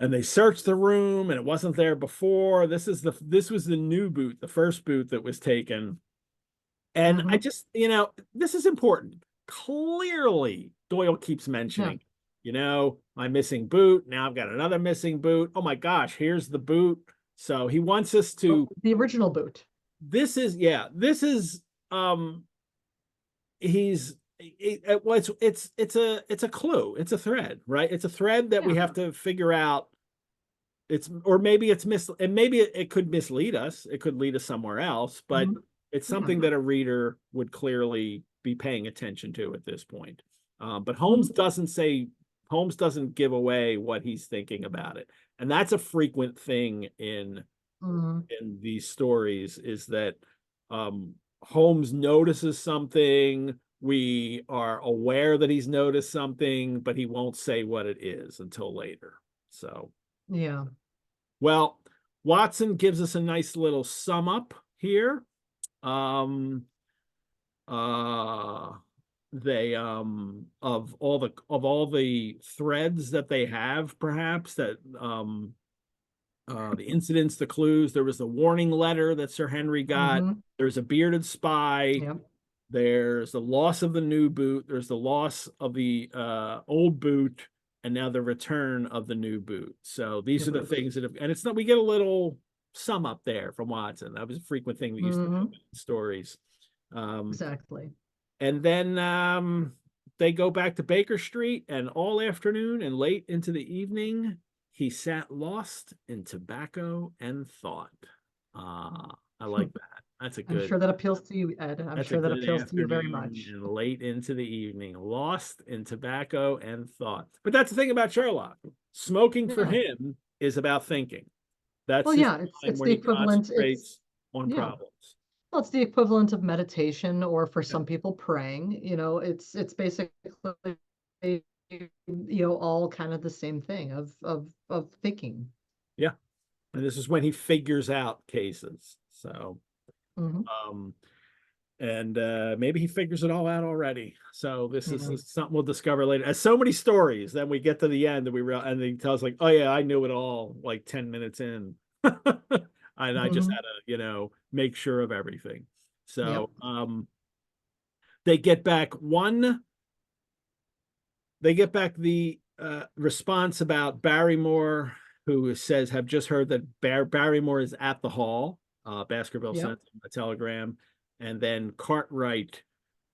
they searched the room, and it wasn't there before. This was the new boot, the first boot that was taken. And I just, this is important. Clearly, Doyle keeps mentioning, my missing boot. Now I've got another missing boot. Oh my gosh, here's the boot. So he wants us to. The original boot. This is he's it's a clue. It's a thread, right? It's a thread that we have to figure out. Maybe it could mislead us. It could lead us somewhere else, but it's something that a reader would clearly be paying attention to at this point. But Holmes doesn't give away what he's thinking about it. And that's a frequent thing in these stories, is that Holmes notices something. We are aware that he's noticed something, but he won't say what it is until later. So, yeah. Well, Watson gives us a nice little sum up here. They of all the threads that they have, perhaps, that the incidents, the clues. There was the warning letter that Sir Henry got. There's a bearded spy. Yep. There's the loss of the new boot. There's the loss of the old boot, and now the return of the new boot. So these are the things that have, and it's not, we get a little sum up there from Watson. That was a frequent thing we used to do in stories. Exactly. And then they go back to Baker Street, and all afternoon and late into the evening, he sat lost in tobacco and thought. I like that. That's a good. I'm sure that appeals to you, Ed. I'm sure that appeals to you very much. And late into the evening, lost in tobacco and thought. But that's the thing about Sherlock. Smoking for him is about thinking. That's it's the equivalent. On problems. Well, it's the equivalent of meditation, or for some people, praying. It's basically all kind of the same thing of thinking. Yeah, and this is when he figures out cases. So. And maybe he figures it all out already. So this is something we'll discover later. As so many stories, then we get to the end and and he tells like, oh yeah, I knew it all like 10 minutes in. And I just had to, make sure of everything. So they get back the response about Barrymore, who says, have just heard that Barrymore is at the hall. Baskerville sent a telegram, and then Cartwright,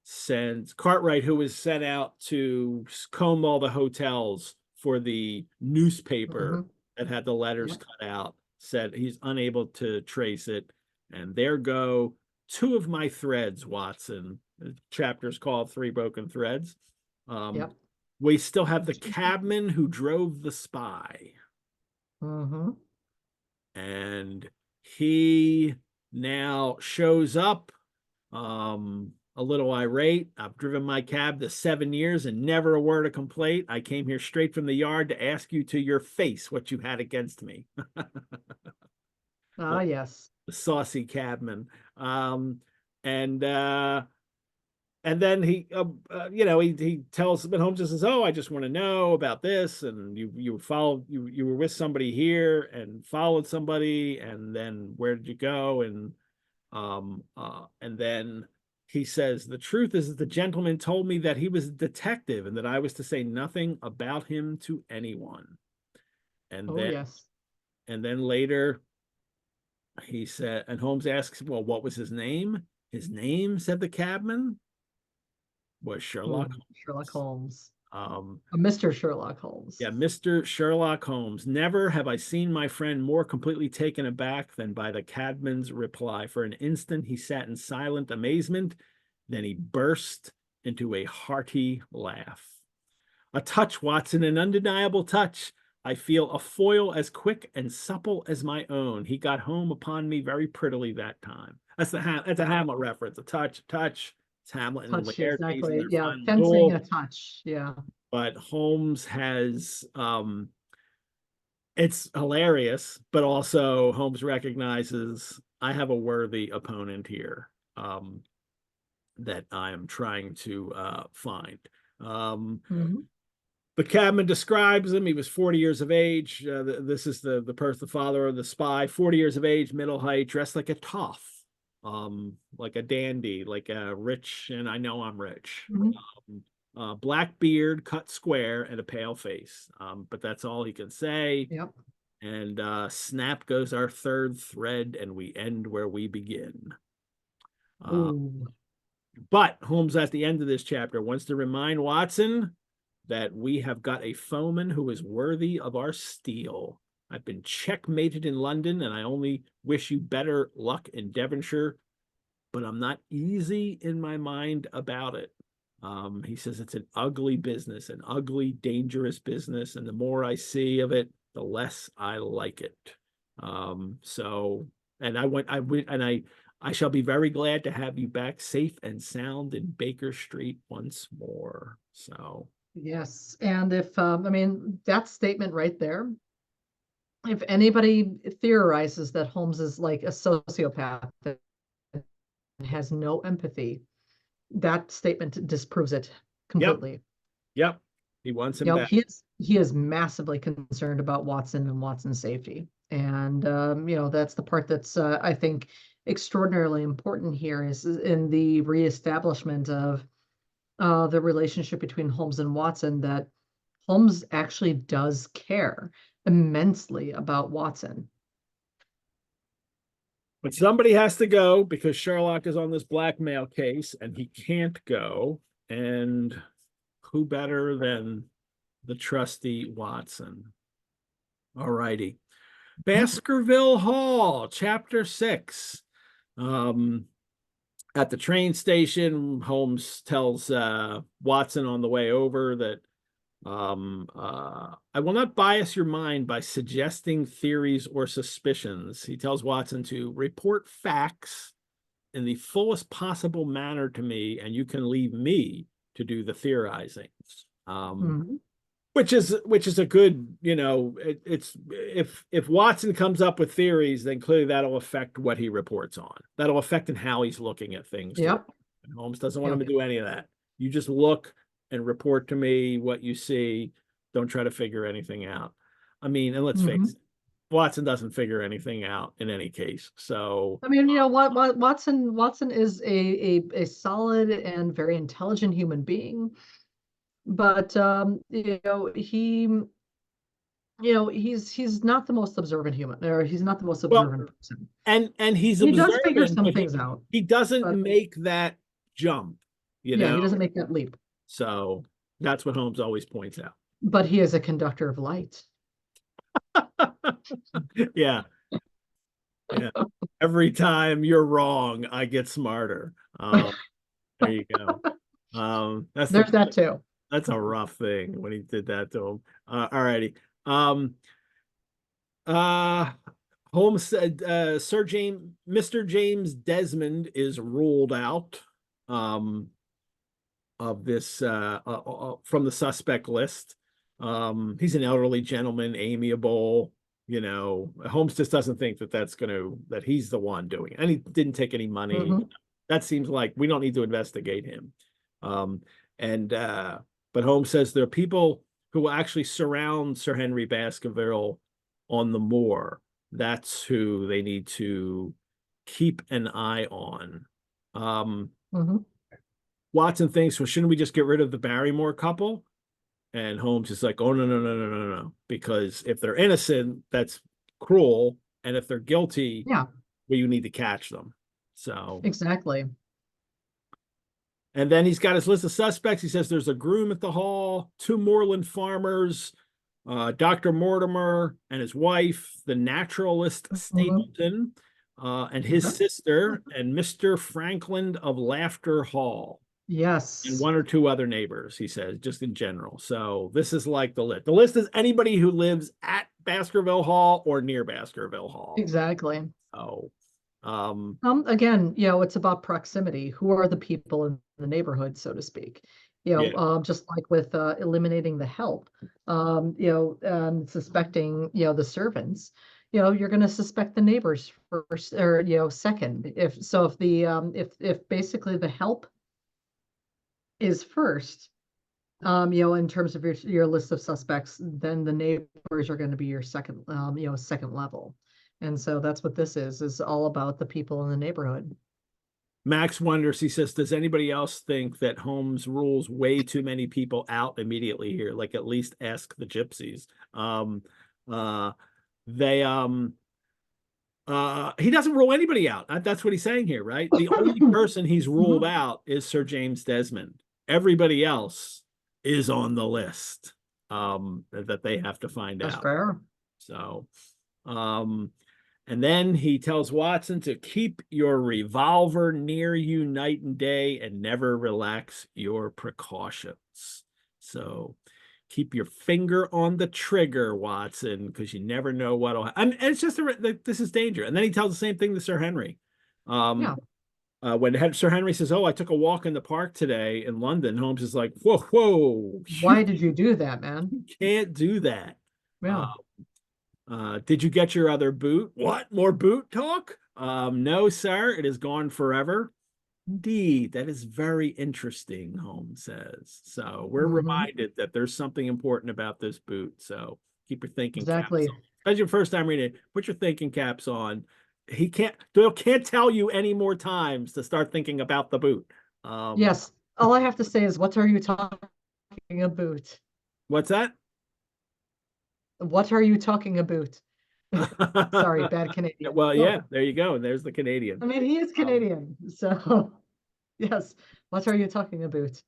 who was sent out to comb all the hotels for the newspaper that had the letters cut out, said he's unable to trace it. And there go two of my threads, Watson. The chapter's called 3 Broken Threads. We still have the cabman who drove the spy. And he now shows up, a little irate. I've driven my cab to 7 years and never a word of complaint. I came here straight from the yard to ask you to your face what you had against me. Ah, yes. The saucy cabman. And then he, he tells, but Holmes just says, "Oh, I just want to know about this, and you followed, you were with somebody here and followed somebody, and then where did you go?" And then he says, "The truth is that the gentleman told me that he was a detective and that I was to say nothing about him to anyone." And Oh, yes. later he said, and Holmes asks, "Well, what was his name?" "His name," said the cabman, "was Sherlock Ooh, Sherlock Holmes. Holmes." Mr. Sherlock Holmes. Yeah, Mr. Sherlock Holmes. Never have I seen my friend more completely taken aback than by the cabman's reply. For an instant, he sat in silent amazement. Then he burst into a hearty laugh. "A touch, Watson, an undeniable touch. I feel a foil as quick and supple as my own. He got home upon me very prettily that time." That's a Hamlet reference. A touch, touch. It's Hamlet and Touch, Laertes in exactly. their Yeah, final fencing duel. a touch. Yeah. But Holmes has it's hilarious, but also Holmes recognizes I have a worthy opponent here, that I am trying to find. Mhm. The cabman describes him. He was 40 years of age. This is the father of the spy. 40 years of age, middle height, dressed like a toff, like a dandy, like a rich, and I know I'm rich. Mhm. Black beard, cut square, and a pale face. But that's all he can say. Yep. And snap goes our third thread, and we end where we begin. Ooh. But Holmes, at the end of this chapter, wants to remind Watson that we have got a foeman who is worthy of our steel. I've been checkmated in London, and I only wish you better luck in Devonshire, but I'm not easy in my mind about it. He says it's an ugly business, an ugly, dangerous business, and the more I see of it, the less I like it. I shall be very glad to have you back safe and sound in Baker Street once more. So Yes. And if, that statement right there, if anybody theorizes that Holmes is like a sociopath that has no empathy, that statement disproves it yep, completely. yep. He wants him You know, back. he is massively concerned about Watson and Watson's safety. And that's the part that's I think extraordinarily important here is in the reestablishment of the relationship between Holmes and Watson, that Holmes actually does care immensely about Watson. But somebody has to go because Sherlock is on this blackmail case and he can't go. And who better than the trusty Watson? All righty. Baskerville Hall, chapter 6. At the train station, Holmes tells Watson on the way over that I will not bias your mind by suggesting theories or suspicions. He tells Watson to report facts in the fullest possible manner to me, and you can leave me to do the theorizing. Mhm. Which is a good, it's if Watson comes up with theories, then clearly that'll affect what he reports on. That'll affect in how he's looking at things too. Yep. And Holmes doesn't want Yep. him to do any of that. You just look and report to me what you see. Don't try to figure anything out. I mean, and let's face it, Watson doesn't figure anything out in any case. So I mean, what Watson is a solid and very intelligent human being, but he's not the most observant human, or he's not the most well, observant person. and he's He does figure observant, some but things out, he doesn't but make that jump, yeah, he doesn't make that leap. So that's what Holmes always points out. But he is a conductor of light. Yeah. Yeah. Every time you're wrong, I get smarter. There you go. There's that too. That's a rough thing when he did that to him. All righty. Holmes said Mr. James Desmond is ruled out of this from the suspect list. He's an elderly gentleman, amiable. Holmes just doesn't think that he's the one doing it, and he didn't take any money. Mhm. That seems like we don't need to investigate him. But Holmes says there are people who will actually surround Sir Henry Baskerville on the moor. That's who they need to keep an eye on. Mhm. Watson thinks, well, shouldn't we just get rid of the Barrymore couple? And Holmes is like, oh, no, no, no, no, no, no. Because if they're innocent, that's cruel. And if they're guilty, Yeah, well, you need to catch them. So, exactly. and then he's got his list of suspects. He says there's a groom at the hall, 2 moorland farmers, Dr. Mortimer and his wife, the naturalist Mhm. Stapleton, and his Okay. sister, and Mr. Franklin of Laughter Hall. Yes. And 1 or 2 other neighbors, he says, just in general. So this is like the list. The list is anybody who lives at Baskerville Hall or near Baskerville Hall. Exactly. So, again, it's about proximity. Who are the people in the neighborhood, so to speak? Yeah. Just like with eliminating the help, suspecting, the servants, you're going to suspect the neighbors first or second. If if basically the help is first, in terms of your list of suspects, then the neighbors are going to be your second, second level. And so that's what this is all about the people in the neighborhood. Max wonders, he says, does anybody else think that Holmes rules way too many people out immediately here? Like, at least ask the gypsies. He doesn't rule anybody out. That's what he's saying here, right? The only person he's ruled out is Sir James Desmond. Everybody else is on the list that they have to find That's out. fair. So, and then he tells Watson to keep your revolver near you night and day and never relax your precautions. So keep your finger on the trigger, Watson, because you never know what'll happen. And it's just this is danger. And then he tells the same thing to Sir Henry. Yeah. When Sir Henry says, oh, I took a walk in the park today in London, Holmes is like, whoa, whoa. Why did you do that, man? You can't do that. Yeah. Did you get your other boot? What? More boot talk? No, sir. It is gone forever. Indeed, that is very interesting, Holmes says. So we're reminded that there's something important about this boot. So keep your thinking caps on. Especially your first time reading it, put your thinking caps on. Doyle can't tell you any more times to start thinking about the boot. Yes. All I have to say is, what are you talking about? What's that? What are you talking about? Sorry, bad Canadian. Well, yeah, there you go. There's the Canadian. I mean, he is Canadian. So, yes. What are you talking about?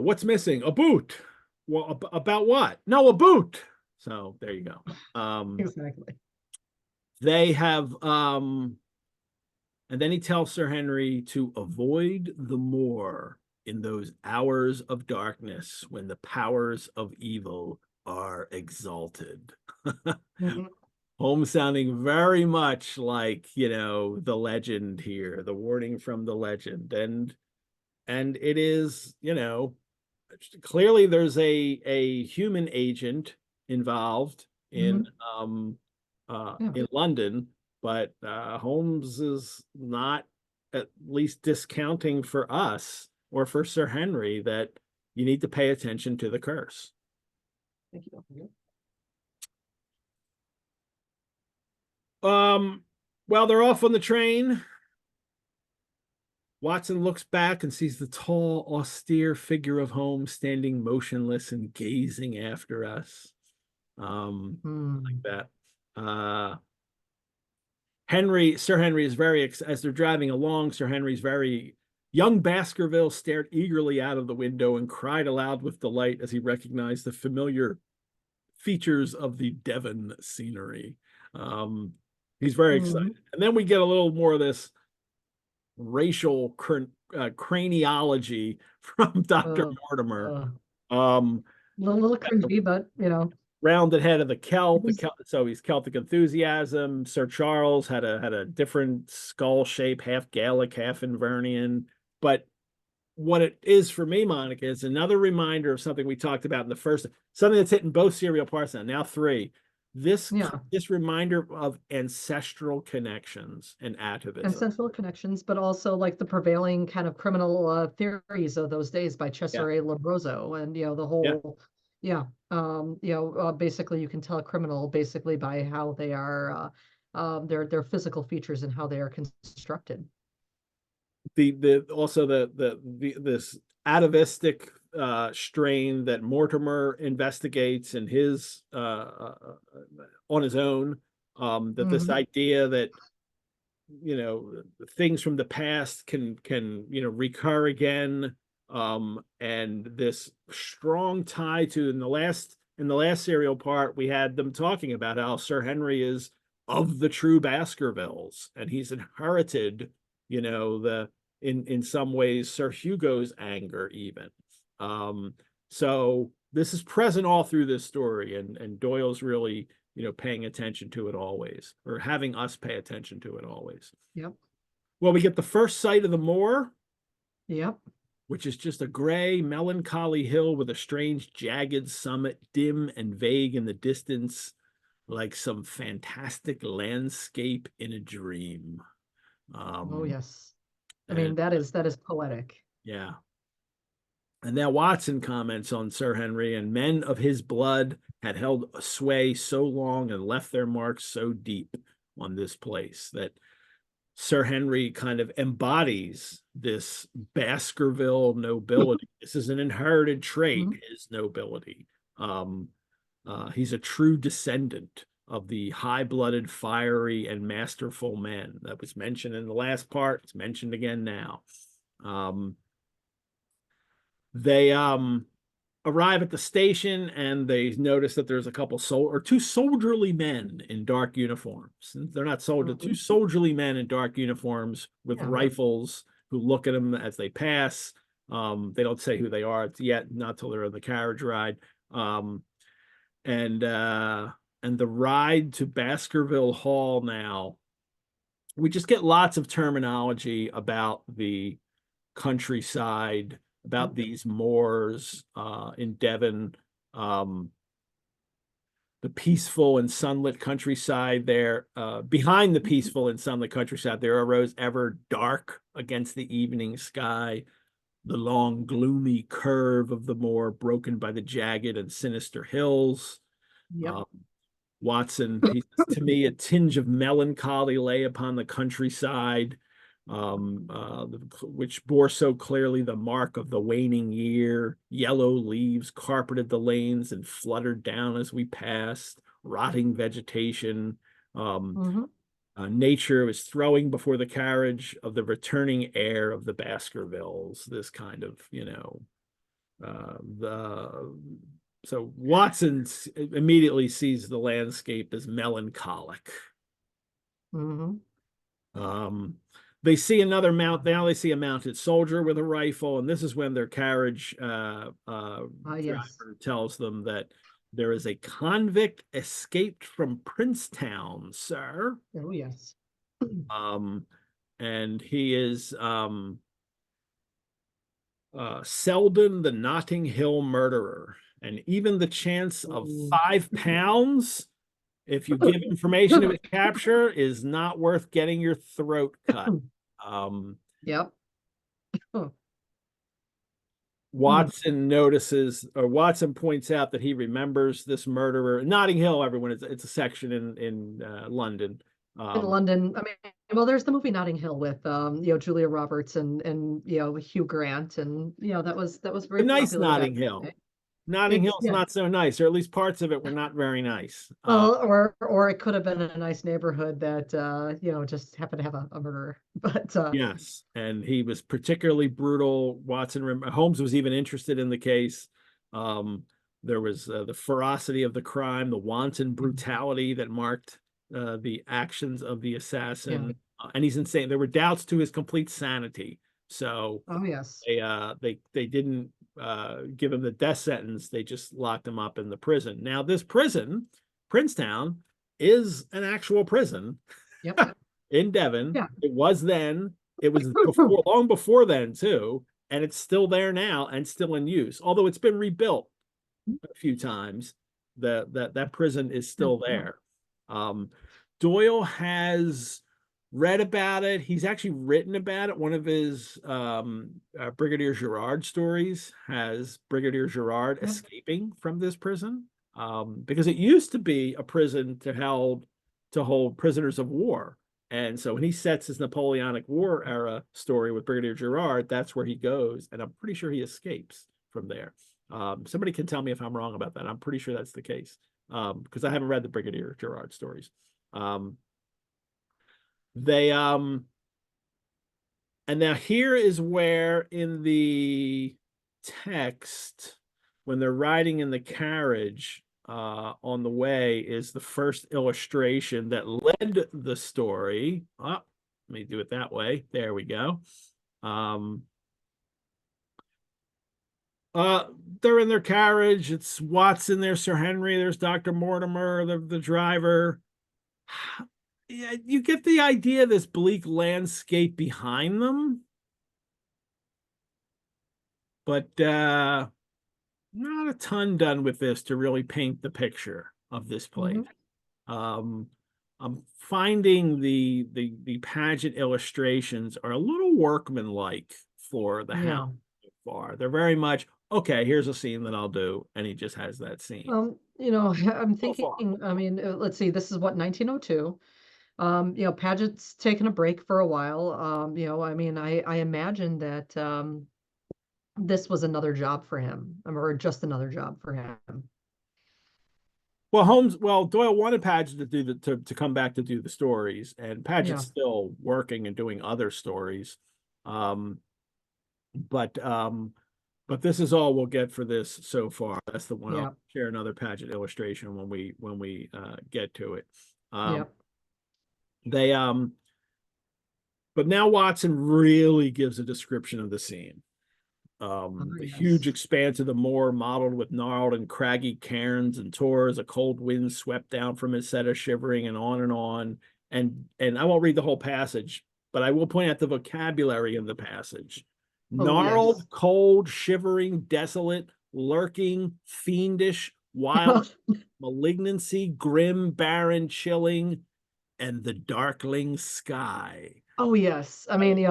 What's missing? A boot. Well, about what? No, a boot. So there you go. Exactly. They have and then he tells Sir Henry to avoid the moor in those hours of darkness when the powers of evil are exalted. Holmes sounding very much like, the legend here, the warning from the legend. And it is, clearly there's a human agent involved in London, but Holmes is not at least discounting for us or for Sir Henry that you need to pay attention to the curse. Thank you. While they're off on the train, Watson looks back and sees the tall, austere figure of Holmes standing motionless and gazing after us. Like that. Sir Henry is as they're driving along, Sir Henry's young Baskerville stared eagerly out of the window and cried aloud with delight as he recognized the familiar features of the Devon scenery. He's very excited. And then we get a little more of this racial craniology from Dr. Mortimer. A little cringy, but rounded head of the Celt. Who's- So he's Celtic enthusiasm. Sir Charles had a different skull shape, half Gaelic, half Invernian. But what it is for me, Monica, is another reminder of something we talked about in the first, something that's hitting both serial parts now three. This reminder of ancestral connections and atavism. Ancestral connections, but also like the prevailing kind of criminal theories of those days by Cesare Lombroso, and the whole basically you can tell a criminal basically by how they are their physical features and how they are constructed. This atavistic strain that Mortimer investigates in his on his own, that this idea that things from the past can recur again, and this strong tie to in the last serial part we had them talking about how Sir Henry is of the true Baskervilles, and he's inherited in some ways Sir Hugo's anger even. So this is present all through this story, and Doyle's really paying attention to it always, or having us pay attention to it always. Yep. Well, we get the first sight of the moor. Yep. Which is just a gray, melancholy hill with a strange, jagged summit, dim and vague in the distance, like some fantastic landscape in a dream. Oh yes. I mean, that is poetic. Yeah. And now Watson comments on Sir Henry, and men of his blood had held sway so long and left their marks so deep on this place that Sir Henry kind of embodies this Baskerville nobility. This is an inherited trait, his nobility. He's a true descendant of the high-blooded, fiery, and masterful men that was mentioned in the last part. It's mentioned again now. They arrive at the station, and they notice that there's a couple two soldierly men in dark uniforms. They're not soldiers, two soldierly men in dark uniforms with rifles who look at them as they pass. They don't say who they are yet, not till they're in the carriage ride. And the ride to Baskerville Hall now, we just get lots of terminology about the countryside, about these moors in Devon, the peaceful and sunlit countryside there. Behind the peaceful and sunlit countryside, there arose ever dark against the evening sky, the long gloomy curve of the moor broken by the jagged and sinister hills. Yep. Watson, to me, a tinge of melancholy lay upon the countryside, which bore so clearly the mark of the waning year. Yellow leaves carpeted the lanes and fluttered down as we passed, rotting vegetation. Nature was throwing before the carriage of the returning heir of the Baskervilles, this kind of, so Watson immediately sees the landscape as melancholic. They see another now they see a mounted soldier with a rifle, and this is when their carriage driver tells them that there is a convict escaped from Princetown, sir. Oh yes. And he is Selden the Notting Hill murderer, and even the chance of £5 if you give information to capture is not worth getting your throat cut. Yep. Watson points out that he remembers this murderer. Notting Hill, everyone, it's a section in London. In London, I mean, well, there's the movie Notting Hill with Julia Roberts and Hugh Grant, and that was very nice. Notting Hill. Hill. Notting Hill's not so nice, or at least parts of it were not very nice. Or it could have been a nice neighborhood that just happened to have a murderer. But yes, and he was particularly brutal. Holmes was even interested in the case. There was the ferocity of the crime, the wanton brutality that marked the actions of the assassin, and he's insane. There were doubts to his complete sanity. So yes, they didn't give him the death sentence, they just locked him up in the prison. Now, this prison, Princetown, is an actual prison. Yep. In Devon. Yeah. It was then. It was before, long before then too, and it's still there now and still in use. Although it's been rebuilt a few times, that prison is still there. Doyle has read about it. He's actually written about it. One of his Brigadier Gerard stories has Brigadier Gerard escaping from this prison, because it used to be a prison to hold prisoners of war. And so when he sets his Napoleonic War era story with Brigadier Gerard, that's where he goes. And I'm pretty sure he escapes from there. Somebody can tell me if I'm wrong about that. I'm pretty sure that's the case, because I haven't read the Brigadier Gerard stories. And now here is where in the text, when they're riding in the carriage on the way, is the first illustration that led the story. Let me do it that way. There we go. They're in their carriage. It's Watson, there's Sir Henry, there's Dr. Mortimer, the driver. Yeah, you get the idea of this bleak landscape behind them, but not a ton done with this to really paint the picture of this place. I'm finding the pageant illustrations are a little workmanlike for the Hound so far. They're very much, okay, here's a scene that I'll do, and he just has that scene. I'm thinking, I mean, let's see, this is what, 1902. Paget's taken a break for a while. I mean, I imagine that this was another job for him, or just another job for him. Well, Doyle wanted Paget to do to come back to do the stories, and Paget's still working and doing other stories. But this is all we'll get for this so far. That's the one. I'll share another Paget illustration when we get to it. But now Watson really gives a description of the scene. The huge expanse of the moor, mottled with gnarled and craggy cairns and tors, a cold wind swept down from his set of shivering, and on and on. And I won't read the whole passage, but I will point out the vocabulary in the passage. Gnarled, cold, shivering, desolate, lurking, fiendish, wild, malignancy, grim, barren, chilling, and the darkling sky. Oh, yes. I mean,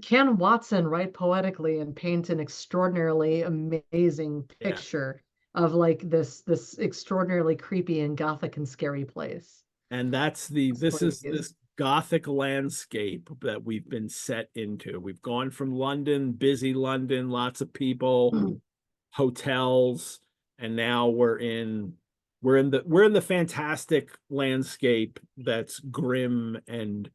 can Watson write poetically and paint an extraordinarily amazing picture of like this extraordinarily creepy and gothic and scary place? And that's this gothic landscape that we've been set into. We've gone from London, busy London, lots of people, hotels, and now we're in the fantastic landscape that's grim and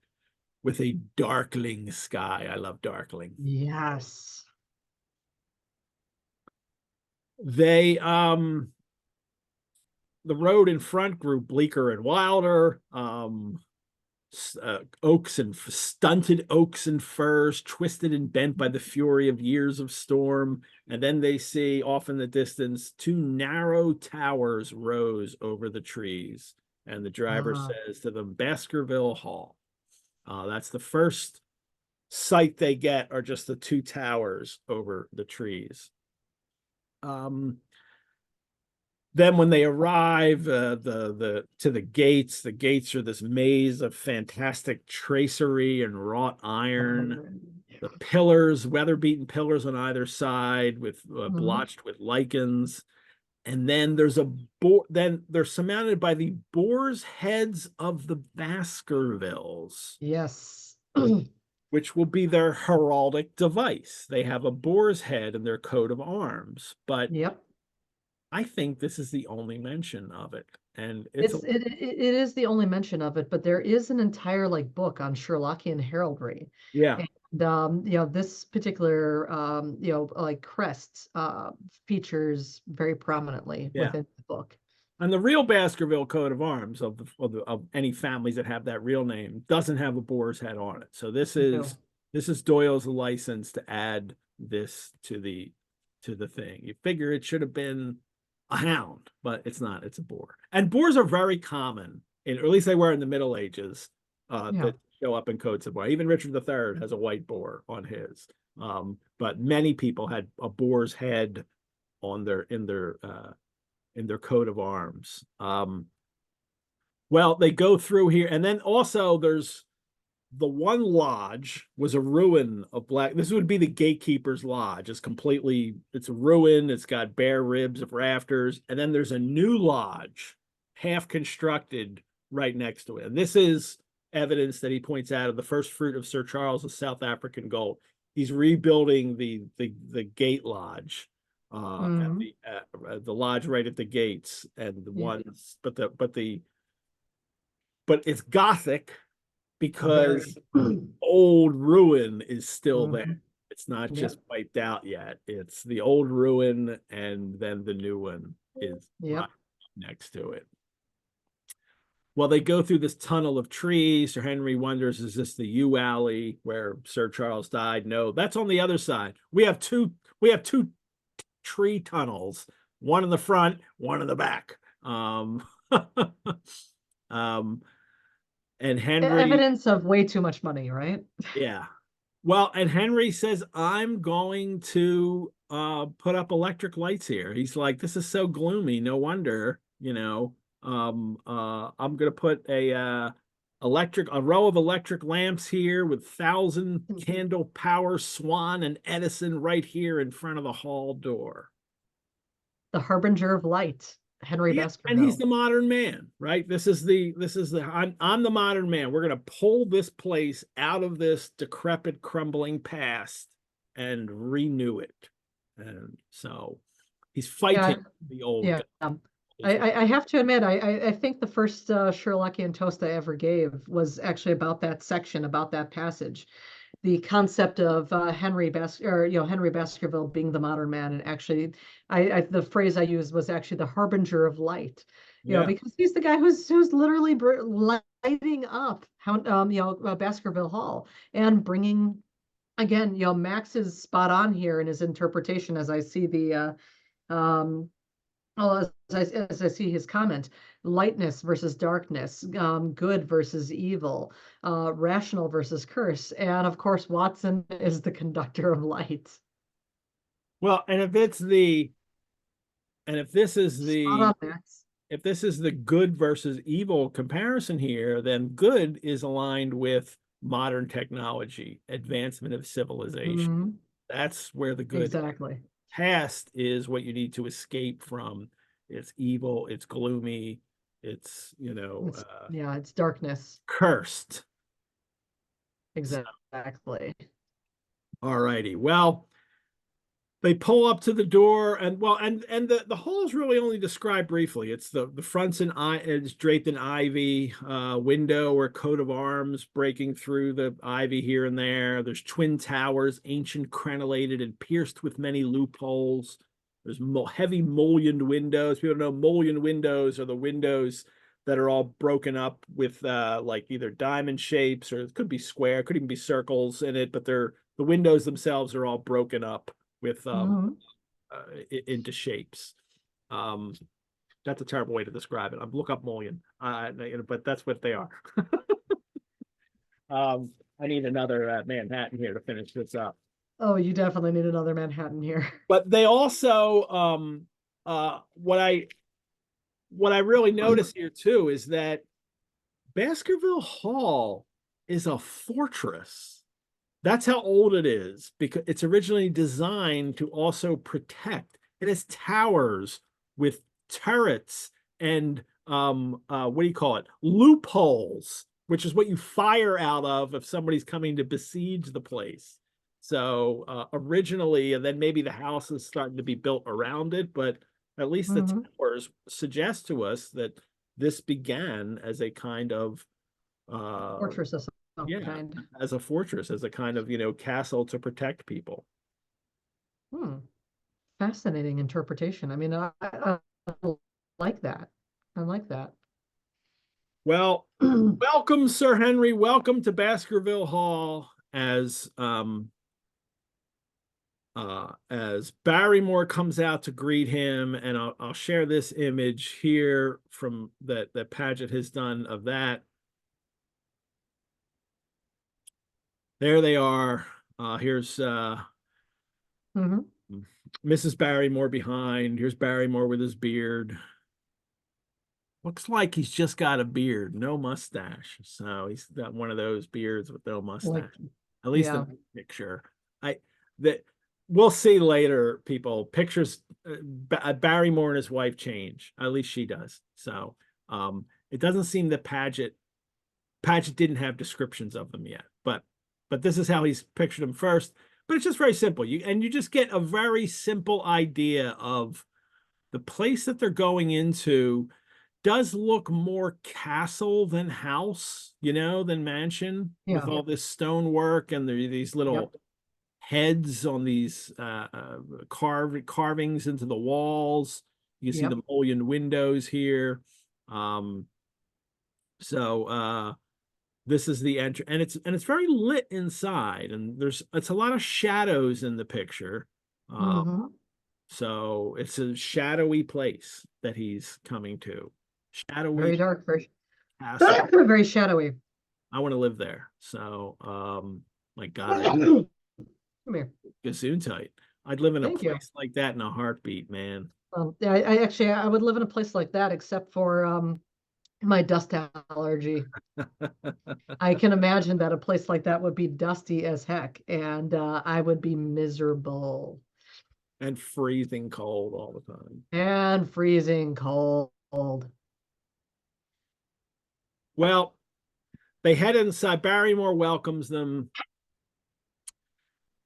with a darkling sky. I love darkling. Yes. The road in front grew bleaker and wilder. Stunted oaks and firs, twisted and bent by the fury of years of storm. And then they see off in the distance 2 narrow towers rose over the trees. And the driver says to them, Baskerville Hall. That's the first sight they get, are just the 2 towers over the trees. Then when they arrive to the gates are this maze of fantastic tracery and wrought iron. The pillars, weather-beaten pillars on either side, with blotched with lichens. And then then they're surmounted by the boar's heads of the Baskervilles. Yes. Which will be their heraldic device. They have a boar's head in their coat of arms, but I think this is the only mention of it. And it is the only mention of it, but there is an entire book on Sherlockian heraldry. And this particular crest features very prominently within the book. And the real Baskerville coat of arms of any families that have that real name doesn't have a boar's head on it. So this is Doyle's license to add this to the to the thing. You figure it should have been a hound, but it's not. It's a boar. And boars are very common, or at least they were in the Middle Ages, that show up in coats of war. Even Richard III has a white boar on his. But many people had a boar's head on in their coat of arms. Well, they go through here, and then also there's the one lodge was a ruin of black. This would be the gatekeeper's lodge. It's a ruin. It's got bare ribs of rafters. And then there's a new lodge, half constructed, right next to it. And this is evidence that he points out of the first fruit of Sir Charles's South African gold. He's rebuilding the gate lodge, and the lodge right at the gates, and the ones, but it's Gothic, because old ruin is still there. It's not just wiped out yet. It's the old ruin, and then the new one is right next to it. Well, they go through this tunnel of trees. Sir Henry wonders, is this the yew alley where Sir Charles died? No, that's on the other side. We have two tree tunnels, one in the front, one in the back. And Henry, evidence of way too much money, right? Yeah. Well, and Henry says, I'm going to put up electric lights here. He's like, this is so gloomy. No wonder, I'm going to put a row of electric lamps here with 1,000 candle power Swan and Edison right here in front of the hall door. The harbinger of light. Henry Baskerville. And he's the modern man, right? I'm the modern man. We're going to pull this place out of this decrepit, crumbling past and renew it. And so he's fighting the old guy. I have to admit, I think the first Sherlockian toast I ever gave was actually about that section, about that passage. The concept of Henry Baskerville being the modern man, and actually, the phrase I used was actually the harbinger of light. You know, because he's the guy who's literally lighting up Baskerville Hall and bringing, again, Max is spot on here in his interpretation as I see the as I see his comment, lightness versus darkness, good versus evil, rational versus curse. And of course, Watson is the conductor of light. Well, and if this is the good versus evil comparison here, then good is aligned with modern technology, advancement of civilization. That's where the good exactly. Past is what you need to escape from. It's evil, it's gloomy, it's it's darkness, cursed. Exactly. All righty. Well, they pull up to the door, and the hall is really only described briefly. It's the front's it's draped in ivy, window or coat of arms breaking through the ivy here and there. There's twin towers, ancient crenellated and pierced with many loopholes. There's heavy mullioned windows. People know mullioned windows are the windows that are all broken up with like either diamond shapes, or it could be square, could even be circles in it, but the windows themselves are all broken up with into shapes. That's a terrible way to describe it. Look up mullion, but that's what they are. I need another Manhattan here to finish this up. Oh, you definitely need another Manhattan here. But they also, what I really notice here too is that Baskerville Hall is a fortress. That's how old it is, because it's originally designed to also protect. It has towers with turrets and what do you call it? Loopholes, which is what you fire out of if somebody's coming to besiege the place. So originally, and then maybe the house is starting to be built around it, but at least the towers suggest to us that this began as a kind of fortress of some kind. As a fortress, as a kind of castle to protect people. Fascinating interpretation. I mean, I like that. I like that. Well, welcome, Sir Henry. Welcome to Baskerville Hall. As as Barrymore comes out to greet him, and I'll share this image here from that Paget has done of that. There they are. Here's Mrs. Barrymore behind. Here's Barrymore with his beard. Looks like he's just got a beard, no mustache. So he's got one of those beards with no mustache. At least in the picture. We'll see later, people. Pictures, Barrymore and his wife change. At least she does. So it doesn't seem that Paget didn't have descriptions of them yet. But this is how he's pictured them first. But it's just very simple. You just get a very simple idea of the place that they're going into. Does look more castle than house, than mansion, with all this stonework and these little heads on these carvings into the walls. You can see the mullioned windows here. This is the entry, and it's very lit inside, and it's a lot of shadows in the picture. So it's a shadowy place that he's coming to. Shadowy, very dark, castle. very shadowy. I want to live there. So, my God, Come here. Gesundheit. I'd live in a place like that in a heartbeat, man. I would live in a place like that, except for my dust allergy. I can imagine that a place like that would be dusty as heck, and I would be miserable. And freezing cold all the time. And freezing cold. Well, they head inside. Barrymore welcomes them.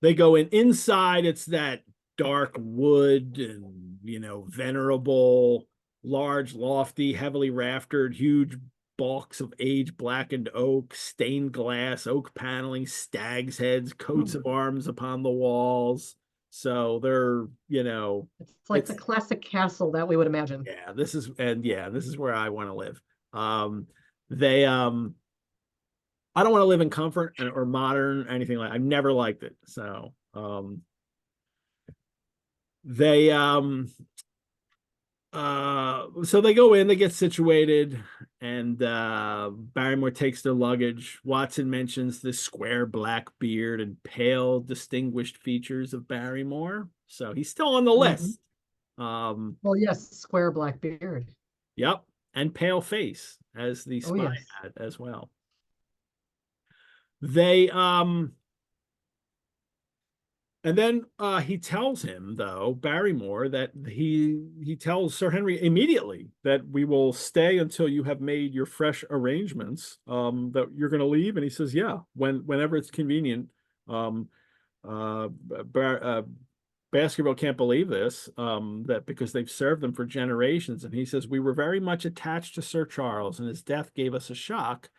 They go in. Inside, it's that dark wood and, venerable, large, lofty, heavily raftered, huge bulks of age-blackened oak, stained glass, oak paneling, stag's heads, coats of arms upon the walls. So they're, it's like the classic castle that we would imagine. Yeah, this is where I want to live. I don't want to live in comfort or modern or anything like. I've never liked it. So they go in, they get situated, and Barrymore takes their luggage. Watson mentions the square black beard and pale, distinguished features of Barrymore. So he's still on the list. Well, yes, square black beard. Yep, and pale face, as the spy had as well. They and then he tells him, though, Barrymore, that he tells Sir Henry immediately that we will stay until you have made your fresh arrangements, that you're going to leave. And he says, yeah, whenever it's convenient. Baskerville can't believe this, that because they've served them for generations. And he says, we were very much attached to Sir Charles, and his death gave us a shock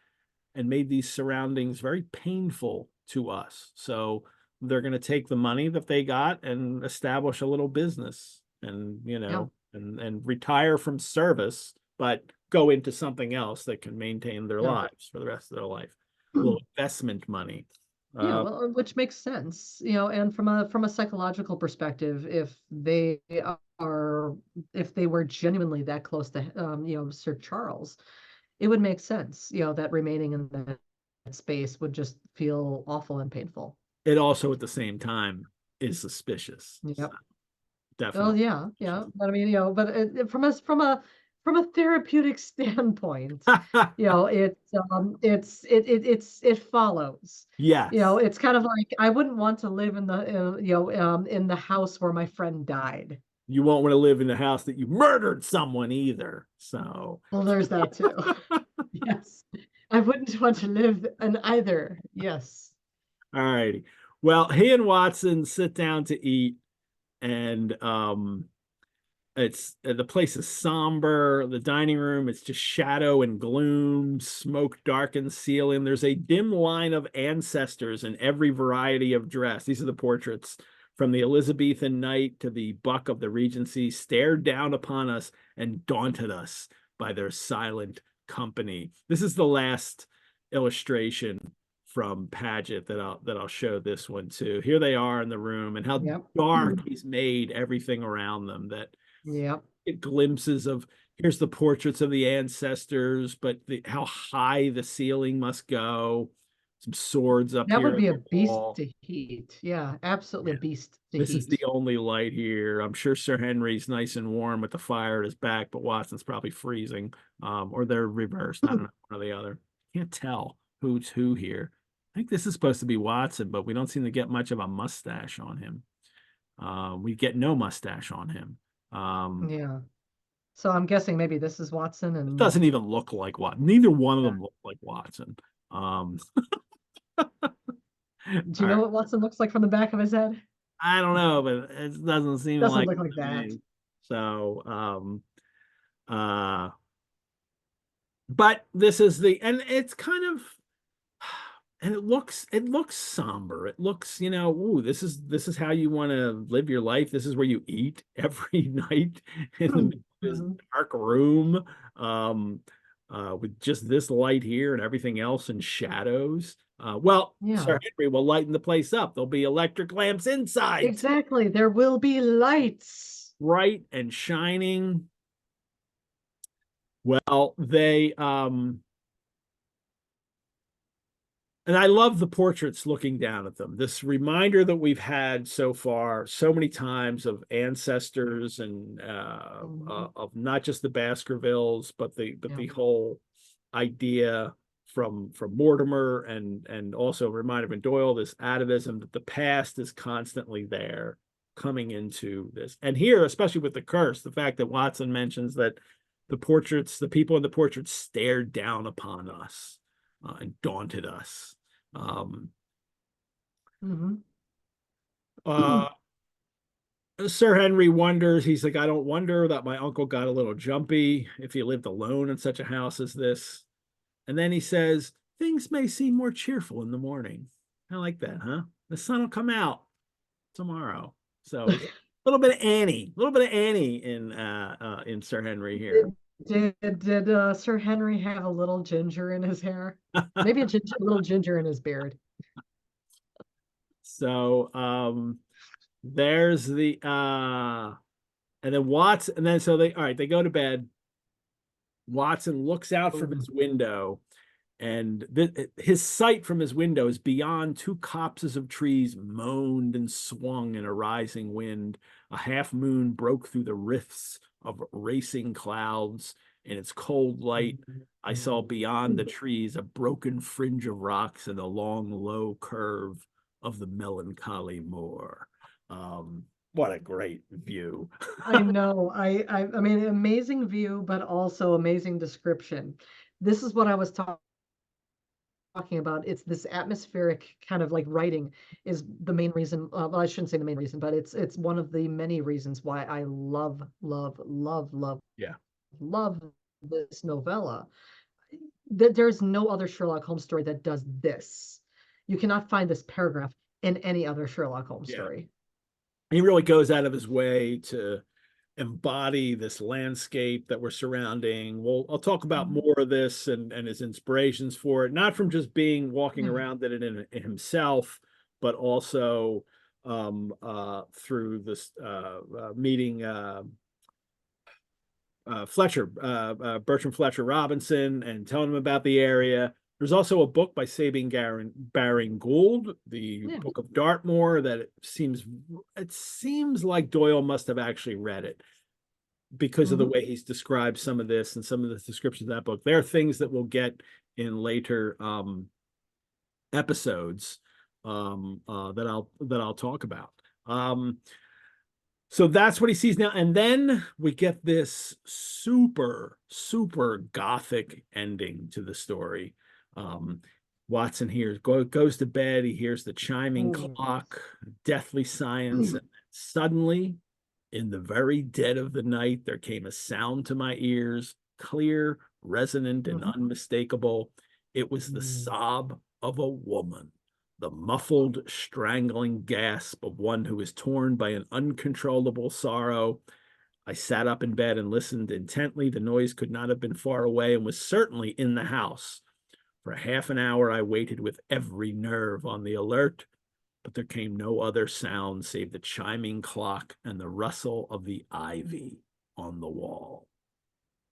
and made these surroundings very painful to us. So they're going to take the money that they got and establish a little business and, and retire from service, but go into something else that can maintain their lives for the rest of their life. A little investment money. Well, which makes sense, and from a psychological perspective, if they were genuinely that close to, Sir Charles, it would make sense, that remaining in that space would just feel awful and painful. It also, at the same time, is suspicious. Yep. So, definitely. Well, yeah. But I mean, from a therapeutic standpoint, it follows. Yes. It's kind of like I wouldn't want to live in the house where my friend died. You won't want to live in the house that you murdered someone either. So. Well, there's that too. Yes. I wouldn't want to live in either. Yes. All righty. Well, he and Watson sit down to eat, and it's the place is somber. The dining room, it's just shadow and gloom, smoke darkened ceiling. There's a dim line of ancestors in every variety of dress. These are the portraits from the Elizabethan knight to the buck of the Regency, stared down upon us and daunted us by their silent company. This is the last illustration from Paget that I'll show this one too. Here they are in the room, and how Yep. dark he's made everything around them. That Yep. get glimpses of, here's the portraits of the ancestors, but how high the ceiling must go. Some swords up That here would on be a the beast wall. to heat. Yeah, absolutely a beast to This is the heat. only light here. I'm sure Sir Henry's nice and warm with the fire at his back, but Watson's probably freezing. Or they're reversed. I don't know, one or the other. Can't tell who's who here. I think this is supposed to be Watson, but we don't seem to get much of a mustache on him. We get no mustache on him. Yeah. So I'm guessing maybe this is Watson It and doesn't even look like Watson. Neither one of them look like Watson. Um, do you all know right. what Watson looks like from the back of his head? I don't know, but it doesn't seem Doesn't like look it like to that. me. So, uh, but this is and it's kind of, and it looks somber. It looks, ooh, this is how you want to live your life. This is where you eat every night in the middle of this Mhm. dark room, with just this light here and everything else in shadows. Well, Yeah, Sir Henry will lighten the place up. There'll be electric lamps inside, exactly. There will be lights. bright and shining. Well, they and I love the portraits looking down at them. This reminder that we've had so far so many times of ancestors and Mhm. of not just the Baskervilles, but the Yeah. whole idea from Mortimer, and also a reminder from Doyle, this atavism that the past is constantly there coming into this. And here, especially with the curse, the fact that Watson mentions that the people in the portraits stared down upon us, and daunted us. Um, Mhm. uh, Sir Henry wonders, he's like, I don't wonder that my uncle got a little jumpy if he lived alone in such a house as this. And then he says, things may seem more cheerful in the morning. I like that, huh? The sun will come out tomorrow. So a little bit of Annie in Sir Henry here. Did Sir Henry have a little ginger in his hair? Maybe a little ginger in his beard. So there's the and then Watson, and then so they all right, they go to bed. Watson looks out from Ooh. his window, and his sight from his window is beyond two copses of trees moaned and swung in a rising wind. A half moon broke through the rifts of racing clouds. In its cold light, I saw beyond the trees a broken fringe of rocks and a long, low curve of the melancholy moor. What a great view. I know. I mean, amazing view, but also amazing description. This is what I was talking about. It's this atmospheric kind of like writing is the main reason. Well, I shouldn't say the main reason, but it's one of the many reasons why I love, love, love, love, Yeah. love this novella. There's no other Sherlock Holmes story that does this. You cannot find this paragraph in any other Sherlock Holmes Yeah. story. He really goes out of his way to embody this landscape that we're surrounding. I'll talk about Mhm. more of this and his inspirations for it, not from just being walking Yeah. around in himself, but also through this meeting Bertram Fletcher Robinson, and telling him about the area. There's also a book by Sabine Baring Gould, the Yeah. Book of Dartmoor, that it seems like Doyle must have actually read it because of the Mhm. way he's described some of this and some of the descriptions of that book. There are things that we'll get in later episodes that I'll talk about. So that's what he sees now. And then we get this super, super gothic ending to the story. Um, Watson goes to bed. He hears the chiming Oh, clock, deathly silence. yes. And suddenly, in the very dead of the night, there came a sound to my ears, clear, resonant, and Mhm. unmistakable. It was the Mm. sob of a woman, the muffled, strangling gasp of one who is torn by an uncontrollable sorrow. I sat up in bed and listened intently. The noise could not have been far away and was certainly in the house, For half an hour, I waited with every nerve on the alert, but there came no other sound save the chiming clock and the rustle of the ivy on the wall.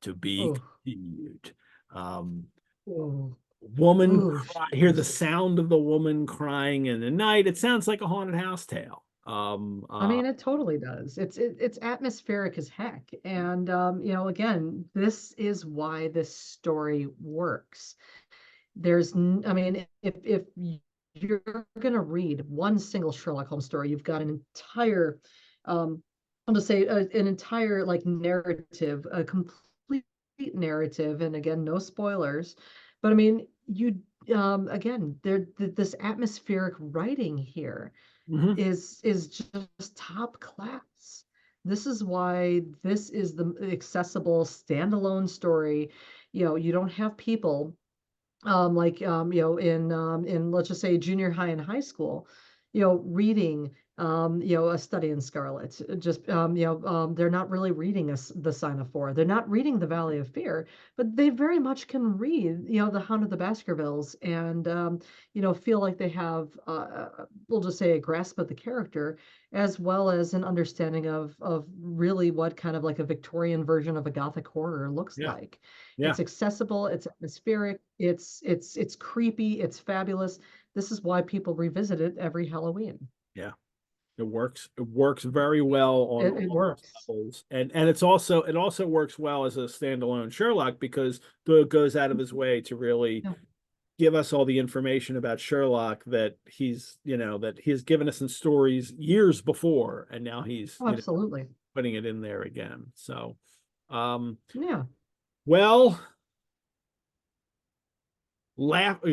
To be Oh, continued. Um, oh, woman ooh, hear the Jesus. sound of the woman crying in the night. It sounds like a haunted house tale. I mean, it totally does. It's atmospheric as heck. And you know, again, this is why this story works. I mean, if you're gonna read one single Sherlock Holmes story, you've got an entire I'll just say an entire like narrative, a complete narrative, and again, no spoilers. But I mean, you again, this atmospheric writing here mhm. is just top class. This is why this is the accessible standalone story. You know, you don't have people you know, in let's just say junior high and high school, you know, reading you know, A Study in Scarlet. Just you know, they're not really reading The Sign of Four. They're not reading The Valley of Fear, but they very much can read, you know, The Hound of the Baskervilles and you know, feel like they have we'll just say a grasp of the character as well as an understanding of really what kind of like a Victorian version of a gothic horror looks Yeah, like. yeah, It's accessible, it's atmospheric, it's creepy, it's fabulous. This is why people revisit it every Halloween. yeah. It works. It works very well on It all those works. levels, and it also works well as a standalone Sherlock because Doyle goes out of his way to really Yeah. give us all the information about Sherlock that that he has given us in stories years before, and now he's Oh, absolutely. putting it in there again. So, um, Yeah. well,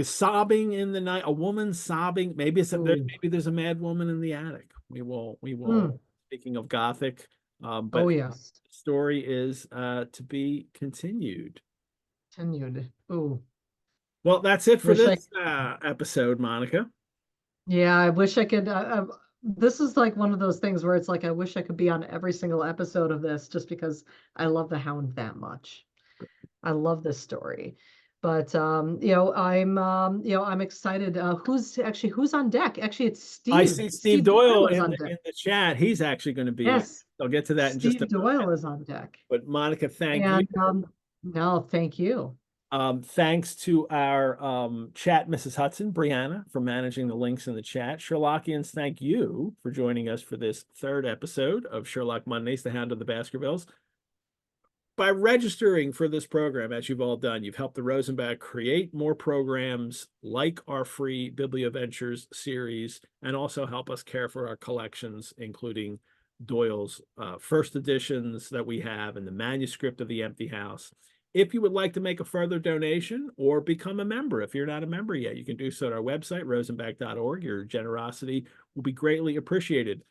sobbing in the night, a woman sobbing. Ooh. Maybe there's a mad woman in the attic. We Mm. will. Speaking of gothic, Oh but yes. the story is to be continued. Continued. Ooh. Well, that's it for Wish I this episode, Monica. Yeah, I wish I could this is like one of those things where it's like I wish I could be on every single episode of this just because I love the Hound that much. I love this story. But you know, you know, I'm excited. Who's on deck? Actually, it's I Steve. see Steve Steve Doyle Doyle is on deck. in the chat. He's actually going to be. Yes, I'll get to that in just a Steve Doyle moment. is on deck. But Monica, thank you. And no, thank you. Thanks to our chat, Mrs. Hudson, Brianna, for managing the links in the chat. Sherlockians, thank you for joining us for this third episode of Sherlock Mondays, The Hound of the Baskervilles. By registering for this program, as you've all done, you've helped the Rosenbach create more programs like our free Biblioventures series and also help us care for our collections, including Doyle's first editions that we have and the manuscript of The Empty House. If you would like to make a further donation or become a member, if you're not a member yet, you can do so at our website, rosenbach.org. Your generosity will be greatly appreciated.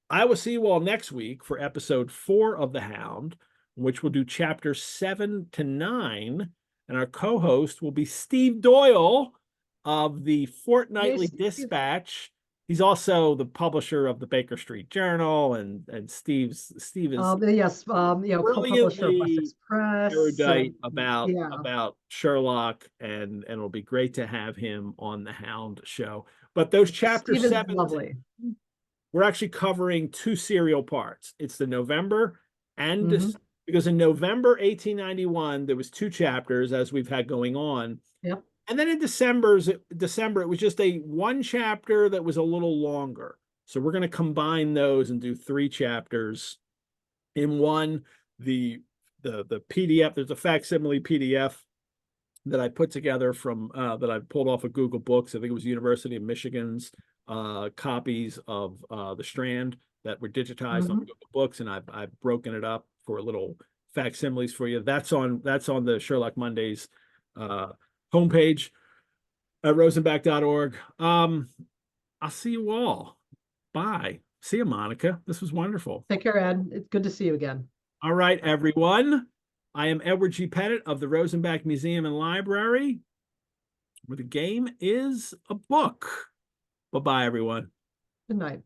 I will see you all next week for episode 4 of The Hound, which will do chapters 7 to 9. And our co-host will be Steve Doyle of the Yay, Fortnightly Steve. Dispatch. He's also the publisher of the Baker Street Journal, and Steve is Yes, you know, co-publisher of Wessex brilliantly Press. erudite Yeah, about Sherlock, and it'll be great to have him on the Hound show. But those chapters Steve is 7 lovely. we're actually covering 2 serial parts. It's the November and Hmm. because in November 1891 there was 2 chapters as we've had going on, Yep. and then in December it was just a 1 chapter that was a little longer. So we're going to combine those and do 3 chapters in one. The PDF, there's a facsimile PDF that I put together from that I pulled off of Google Books. I think it was University of Michigan's copies of the Strand that were digitized on Hmm. Google Books, and I've broken it up for little facsimiles for you. That's on the Sherlock Mondays homepage at rosenbach.org. I'll see you all. Bye. See you, Monica. This was wonderful. Take care, Ed. It's good to see you again. All right, everyone. I am Edward G. Pettit of the Rosenbach Museum and Library, where the game is a book. Bye-bye, everyone. Good night.